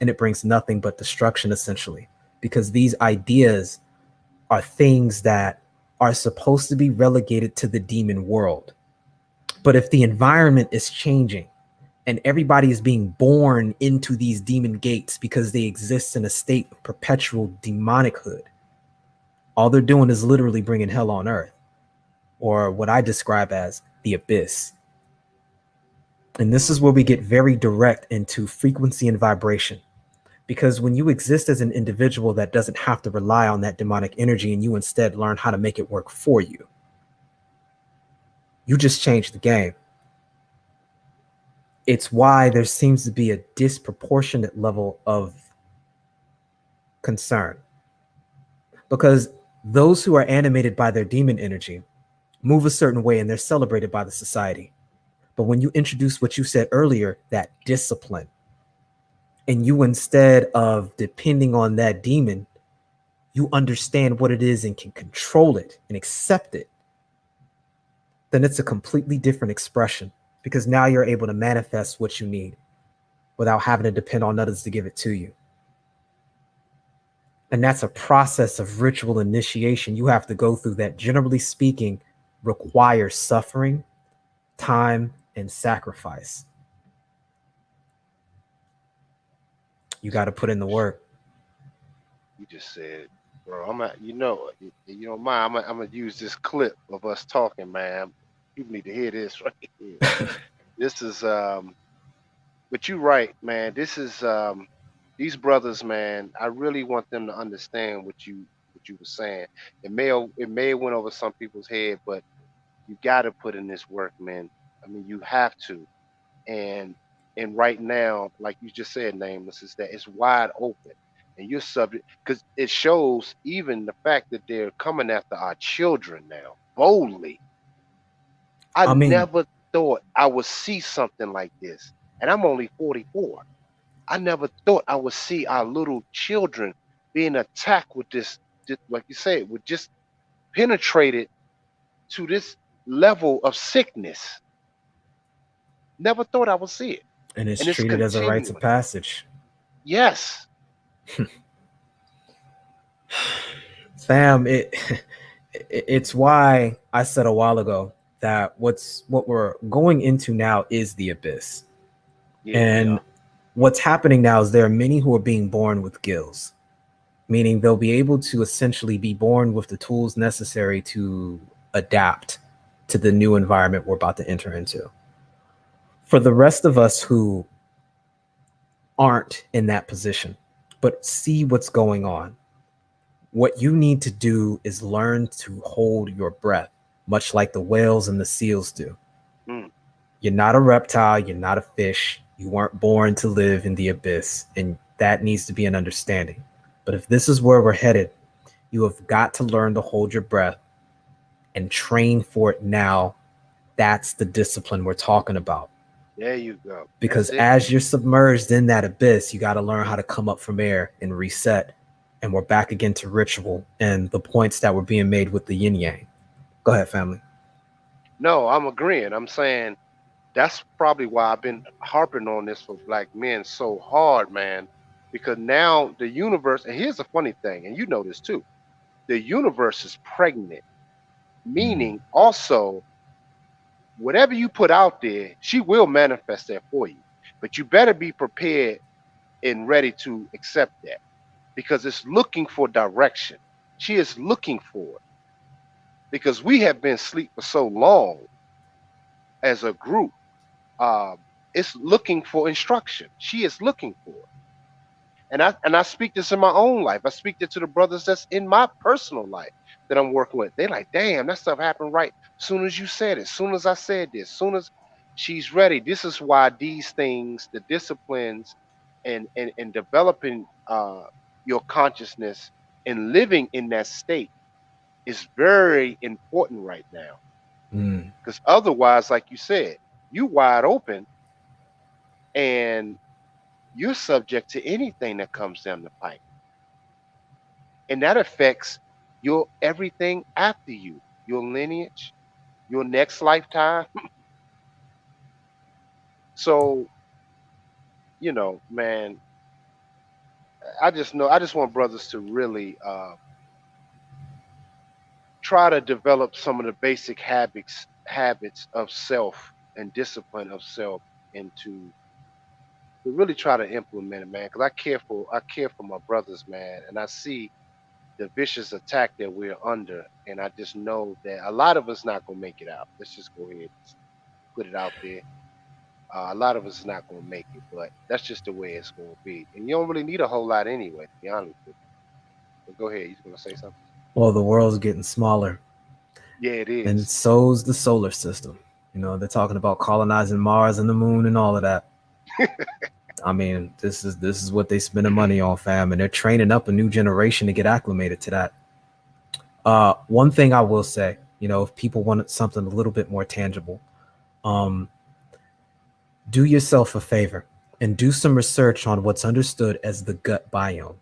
And it brings nothing but destruction essentially, because these ideas are things that are supposed to be relegated to the demon world. But if the environment is changing and everybody is being born into these demon gates because they exist in a state of perpetual demonichood, all they're doing is literally bringing hell on earth, or what I describe as the abyss. And this is where we get very direct into frequency and vibration. Because when you exist as an individual that doesn't have to rely on that demonic energy and you instead learn how to make it work for you, you just change the game. It's why there seems to be a disproportionate level of concern. Because those who are animated by their demon energy move a certain way and they're celebrated by the society. But when you introduce what you said earlier, that discipline, and you instead of depending on that demon, you understand what it is and can control it and accept it, then it's a completely different expression because now you're able to manifest what you need without having to depend on others to give it to you. And that's a process of ritual initiation you have to go through that, generally speaking, requires suffering, time, and sacrifice. You got to put in the work. You just said, bro, I'm at, you don't mind. I'm gonna use this clip of us talking, man. People need to hear this right here. This is but you're right, man. This is these brothers, man. I really want them to understand what you were saying. It may have went over some people's head, but you got to put in this work, man. I mean, you have to. And And right now, like you just said, Nameless, is that it's wide open. And you're subject because it shows even the fact that they're coming after our children now boldly. I I mean, never thought I would see something like this. And I'm only 44. I never thought I would see our little children being attacked with this, like you said, with just penetrated to this level of sickness. Never thought I would see it. and it's And it's treated as a rites of continuing. passage. Yes. Fam, it's why I said a while ago that what we're going into now is the abyss. Yeah, And what's happening now is there are many who are being born with gills, meaning they'll be able to essentially be born with the tools necessary to adapt to the new environment we're about to enter into. For the rest of us who aren't in that position, but see what's going on, what you need to do is learn to hold your breath, much like the whales and the seals do. Mm. You're not a reptile, you're not a fish, you weren't born to live in the abyss, and that needs to be an understanding. But if this is where we're headed, you have got to learn to hold your breath and train for it now. That's the discipline we're talking about. There you go. Because That's it. as you're submerged in that abyss, you got to learn how to come up from air and reset. And we're back again to ritual and the points that were being made with the yin yang. Go ahead, family. No, I'm agreeing. I'm saying that's probably why I've been harping on this for black men so hard, man. Because now the universe, and here's the funny thing, and you know this too, the universe is pregnant, meaning also whatever you put out there, she will manifest that for you. But you better be prepared and ready to accept that because it's looking for direction. She is looking for it because we have been asleep for so long as a group. It's looking for instruction. She is looking for it. And I speak this in my own life. I speak it to the brothers that's in my personal life that I'm working with. They're like, damn, that stuff happened right soon as you said it, soon as I said this, soon as she's ready. This is why these things, the disciplines and developing your consciousness and living in that state is very important right now. Because otherwise, like you said, you wide open and you're subject to anything that comes down the pipe. And that affects your everything after you, your lineage, your next lifetime. So, you know, man, I just want brothers to really try to develop some of the basic habits of self and discipline of self into to really try to implement it, man. Because I care for my brothers, man, and I see the vicious attack that we're under, and I just know that a lot of us not gonna make it out. Let's just go ahead and put it out there. A lot of us is not gonna make it, but that's just the way it's gonna be. And you don't really need a whole lot anyway, to be honest with you. But go ahead, you gonna say something? Well, the world's getting smaller. Yeah, it is. And so's the solar system. You know, they're talking about colonizing Mars and the moon and all of that. I mean, this is what they spending money on, fam, and they're training up a new generation to get acclimated to that. One thing I will say, you know, if people want something a little bit more tangible, do yourself a favor and do some research on what's understood as the gut biome.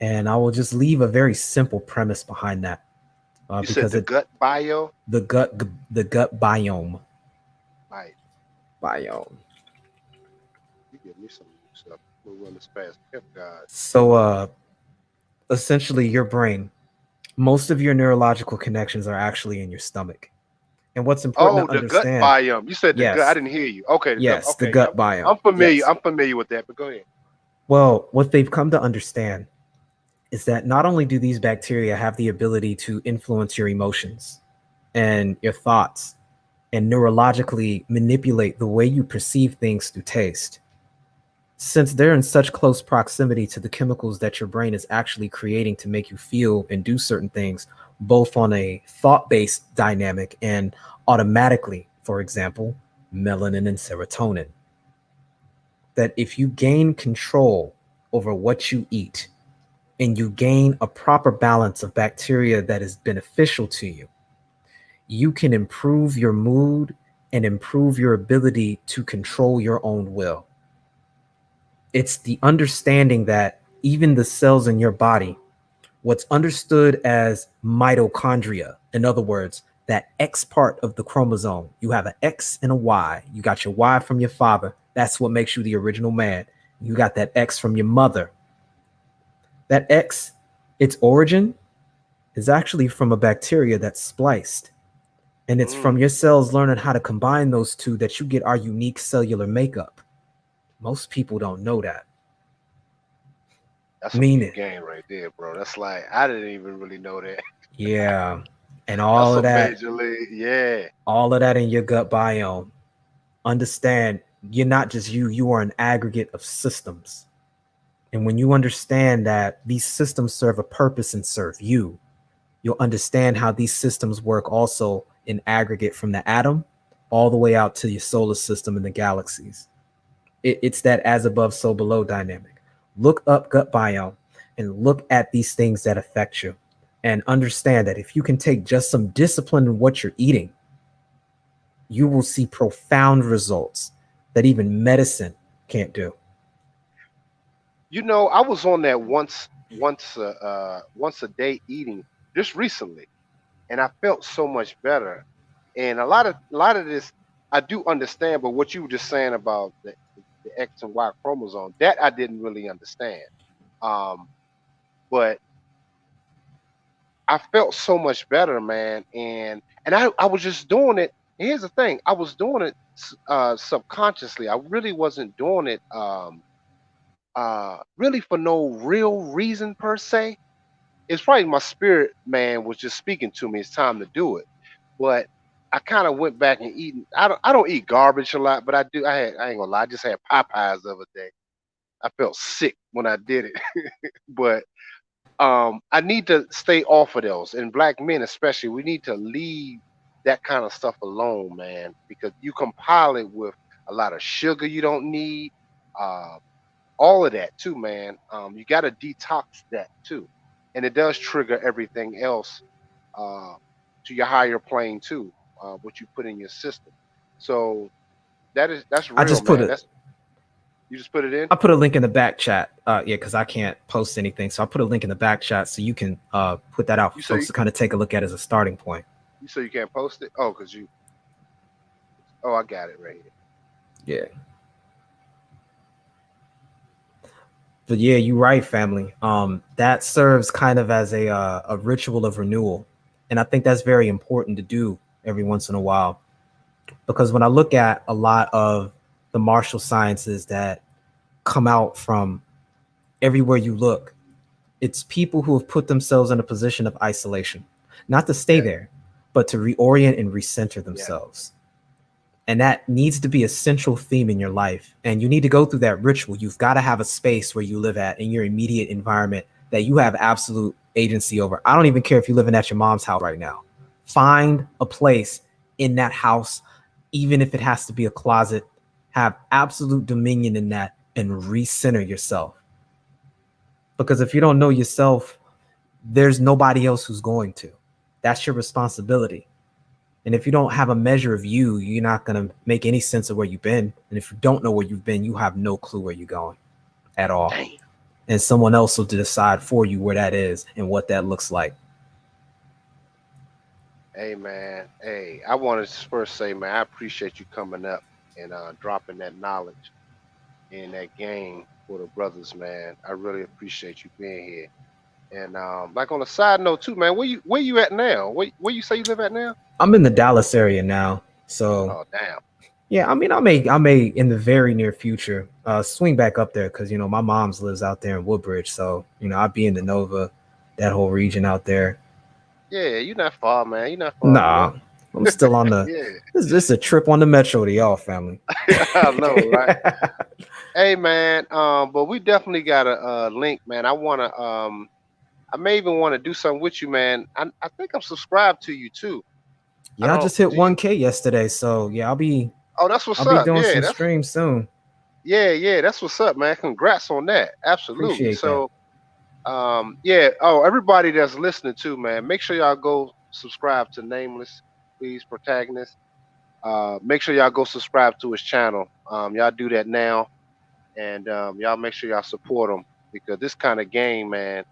And I will just leave a very simple premise behind that. You said the gut bio? The gut biome. Right. Biome. You give me some stuff. We'll run this fast. God. So essentially your brain, most of your neurological connections are actually in your stomach. And what's important to understand. Gut biome. You said the yes. gut. I didn't hear you. Okay. Yes, okay. The gut biome. I'm familiar. Yes. I'm familiar with that, but go ahead. Well, what they've come to understand is that not only do these bacteria have the ability to influence your emotions and your thoughts and neurologically manipulate the way you perceive things through taste, since they're in such close proximity to the chemicals that your brain is actually creating to make you feel and do certain things, both on a thought-based dynamic and automatically, for example, melanin and serotonin. that if you gain control over what you eat and you gain a proper balance of bacteria that is beneficial to you, you can improve your mood and improve your ability to control your own will. It's the understanding that even the cells in your body, what's understood as mitochondria, in other words, that X part of the chromosome, you have an X and a Y. You got your Y from your father. That's what makes you the original man. You got that X from your mother. That X, its origin is actually from a bacteria that's spliced. And it's from your cells learning how to combine those two that you get our unique cellular makeup. Most people don't know that. That's a big game right there, bro. That's like, I didn't even really know that. Yeah. And all of that, major league, yeah. All of that in your gut biome. Understand, you're not just you are an aggregate of systems. And when you understand that these systems serve a purpose and serve you, you'll understand how these systems work also in aggregate from the atom all the way out to your solar system and the galaxies. It's that as above, so below dynamic. Look up gut biome and look at these things that affect you and understand that if you can take just some discipline in what you're eating, you will see profound results that even medicine can't do. You know, I was on that once a day eating just recently, and I felt so much better. And a lot of this I do understand, but what you were just saying about the X and Y chromosome, that I didn't really understand. But I felt so much better, man. And I was just doing it. Here's the thing, I was doing it subconsciously. I really wasn't doing it really for no real reason per se. It's probably my spirit man was just speaking to me. It's time to do it. But I kind of went back and eating. I don't eat garbage a lot, but I do. I ain't gonna lie. I just had Popeyes the other day. I felt sick when I did it, but I need to stay off of those. And black men, especially, we need to leave that kind of stuff alone, man, because you compile it with a lot of sugar you don't need, all of that too, man. You got to detox that too, and it does trigger everything else to your higher plane too, what you put in your system. So that's real, I just put man. it. You just put it in? I put a link in the back chat. Yeah, because I can't post anything. So I put a link in the back chat so you can put that out for folks to kind of take a look at as a starting point. You say you can't post it? Oh, because you. Oh, I got it right here. Yeah. But yeah, you're right, family. That serves kind of as a ritual of renewal. And I think that's very important to do every once in a while. Because when I look at a lot of the martial sciences that come out from everywhere you look, it's people who have put themselves in a position of isolation, not to stay there, but to reorient and recenter themselves. And that needs to be a central theme in your life. And you need to go through that ritual. You've got to have a space where you live at in your immediate environment that you have absolute agency over. I don't even care if you're living at your mom's house right now. Find a place in that house, even if it has to be a closet, have absolute dominion in that and recenter yourself. Because if you don't know yourself, there's nobody else who's going to. That's your responsibility. And if you don't have a measure of you, you're not going to make any sense of where you've been. And if you don't know where you've been, you have no clue where you're going at all. Damn. And someone else will decide for you where that is and what that looks like. Hey, man. Hey, I wanted to first say, man, I appreciate you coming up and dropping that knowledge in that game for the brothers, man. I really appreciate you being here. And like on a side note too, man, where you at now? Where you say you live at now? I'm in the Dallas area now. So oh damn. Yeah, I mean, I may in the very near future swing back up there because my mom's lives out there in Woodbridge. So I'll be in the Nova, that whole region out there. Yeah, you're not far, man. You're not far. Nah, I'm still on the. Yeah. This is a trip on the metro to y'all, family. I know, right? Hey, man. But we definitely got a link, man. I may even want to do something with you, man. I think I'm subscribed to you too. Yeah, I just hit 1K yesterday, so yeah, I'll be. Oh, that's what's up. I'll be doing some streams soon. Yeah, that's what's up, man. Congrats on that. Absolutely. Appreciate that. So, yeah. Oh, everybody that's listening too, man, make sure y'all go subscribe to Nameless, please, Protagonist. Make sure y'all go subscribe to his channel. Y'all do that now, and y'all make sure y'all support him because this kind of game, man,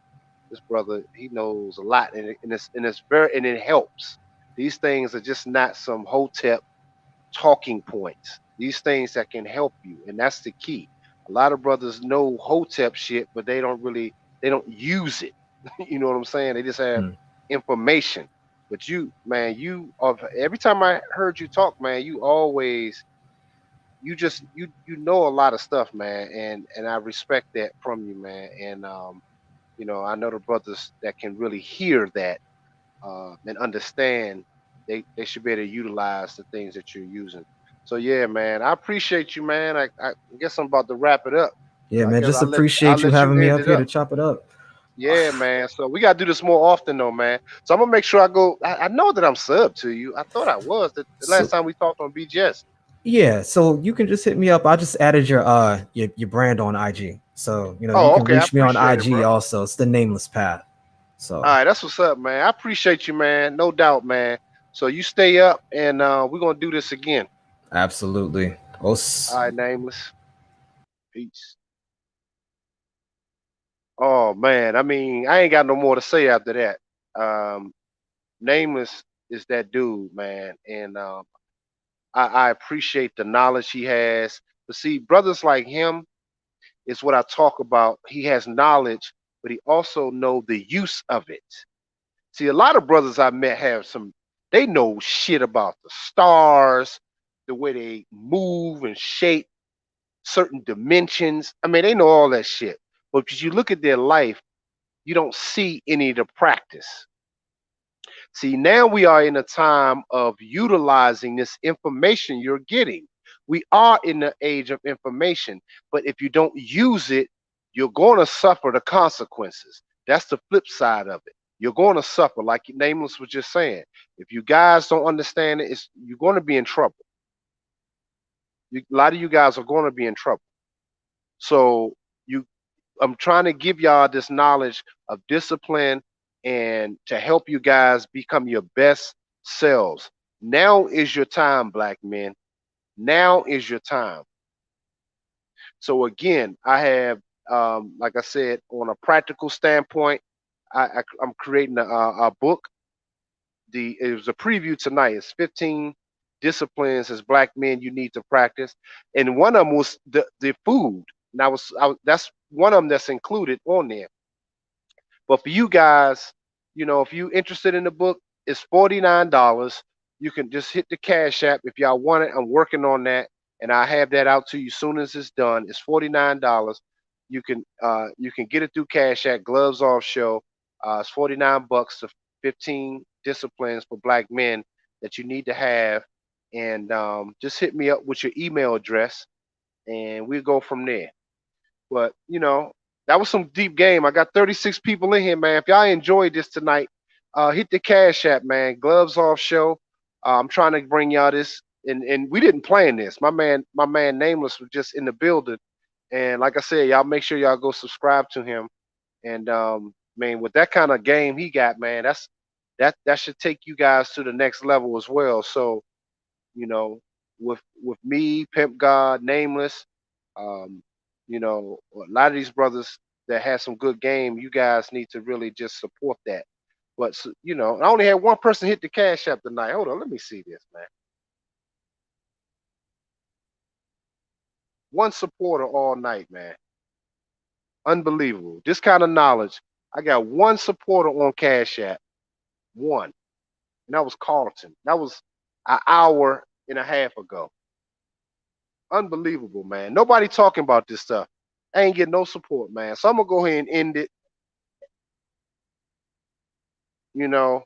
this brother, he knows a lot, and it's very, and it helps. These things are just not some hotep talking points. These things that can help you, and that's the key. A lot of brothers know hotep shit, but they don't use it. You know what I'm saying? They just have Mm. information. But you, man, every time I heard you talk, man, you always you know a lot of stuff, man, and I respect that from you, man. And I know the brothers that can really hear that and understand they should be able to utilize the things that you're using. So yeah, man, I appreciate you, man. I guess I'm about to wrap it up. Yeah, So I man. guess Just I'll appreciate you let you having me end up it here to up. chop it up. Yeah, man. So we gotta do this more often though, man. So I'm gonna make sure I go. I know that I'm sub to you. I thought I was the last So time we talked on BGS. yeah, so you can just hit me up. I just added your brand on IG. So, you Oh, can okay. I reach me on appreciate it, IG bro. also. It's the Nameless Path. All So right, that's what's up, man. I appreciate you, man. No doubt, man. So you stay up, and we're gonna do this again. absolutely. All right, Nameless. Peace. Oh man, I mean, I ain't got no more to say after that. Nameless is that dude, man, and I appreciate the knowledge he has. But see, brothers like him is what I talk about. He has knowledge, but he also know the use of it. See, a lot of brothers I met have they know shit about the stars, the way they move and shape certain dimensions. I mean, they know all that shit. But if you look at their life, you don't see any of the practice. See, now we are in a time of utilizing this information you're getting. We are in the age of information, but if you don't use it, you're going to suffer the consequences. That's the flip side of it. You're going to suffer, like Nameless was just saying. If you guys don't understand it, you're going to be in trouble. A lot of you guys are going to be in trouble. So you I'm trying to give y'all this knowledge of discipline and to help you guys become your best selves. Now is your time, black men. Now is your time. So again, I have, like I said, on a practical standpoint, I'm creating a book. It was a preview tonight. It's 15 disciplines as black men you need to practice, and one of them was the food. And that's one of them that's included on there. But for you guys, if you interested in the book, it's $49. You can just hit the Cash App if y'all want it. I'm working on that, and I have that out to you soon as it's done. It's $49. You can get it through Cash App. Gloves Off Show. It's $49 to 15 disciplines for black men that you need to have, and just hit me up with your email address, and we'll go from there. But that was some deep game. I got 36 people in here, man. If y'all enjoyed this tonight, hit the Cash App, man. Gloves Off Show. I'm trying to bring y'all this, and we didn't plan this. My man Nameless was just in the building, and like I said, y'all make sure y'all go subscribe to him. And man, with that kind of game he got, man, that should take you guys to the next level as well. So you know, with me, Pimp God, Nameless, um, a lot of these brothers that have some good game, you guys need to really just support that. But I only had one person hit the Cash App tonight. Hold on, let me see this, man. One supporter all night, man. Unbelievable. This kind of knowledge. I got one supporter on Cash App. One. And that was Carlton. That was an hour and a half ago. Unbelievable, man. Nobody talking about this stuff. I ain't getting no support, man. So I'm gonna go ahead and end it. You know,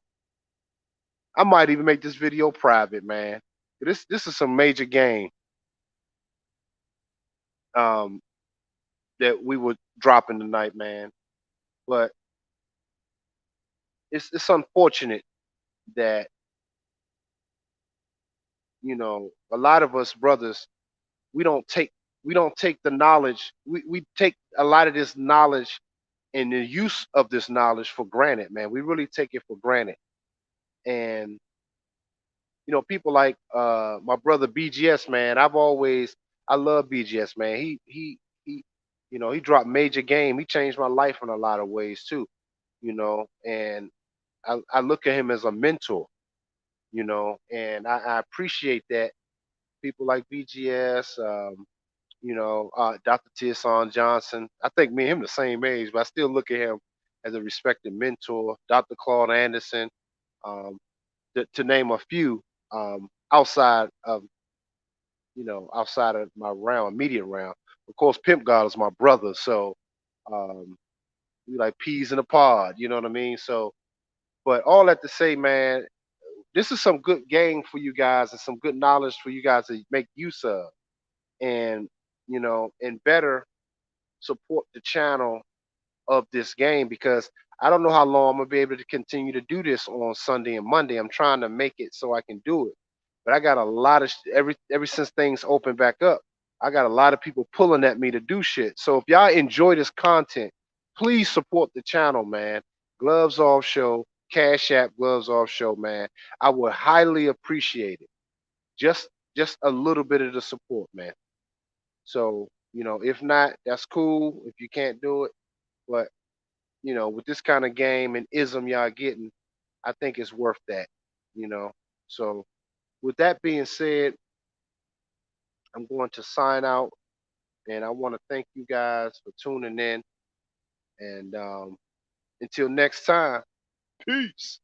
I might even make this video private, man. This is some major game um that we were dropping tonight, man. But it's unfortunate that a lot of us brothers we don't take we don't take the knowledge. We take a lot of this knowledge and the use of this knowledge for granted, man. We really take it for granted. And people like my brother BGS, man. I love BGS, man. He dropped major game. He changed my life in a lot of ways too, and I look at him as a mentor, and I appreciate that. People like BGS, Dr. Tierson Johnson. I think me and him the same age, but I still look at him as a respected mentor. Dr. Claude Anderson, um, to name a few, outside of outside of my round, immediate round. Of course, Pimp God is my brother, so um, we like peas in a pod. You know what I mean? So, but all that to say, man, this is some good game for you guys and some good knowledge for you guys to make use of, and and better support the channel of this game, because I don't know how long I'm gonna be able to continue to do this on Sunday and Monday. I'm trying to make it so I can do it, but I got a lot of ever since things open back up, I got a lot of people pulling at me to do shit. So if y'all enjoy this content, please support the channel, man. Gloves Off Show, Cash App Gloves Off Show, man. I would highly appreciate it. Just a little bit of the support, man. So if not, that's cool. If you can't do it, but with this kind of game and ism y'all getting, I think it's worth that, you know. So with that being said, I'm going to sign out, and I want to thank you guys for tuning in. And until next time, peace.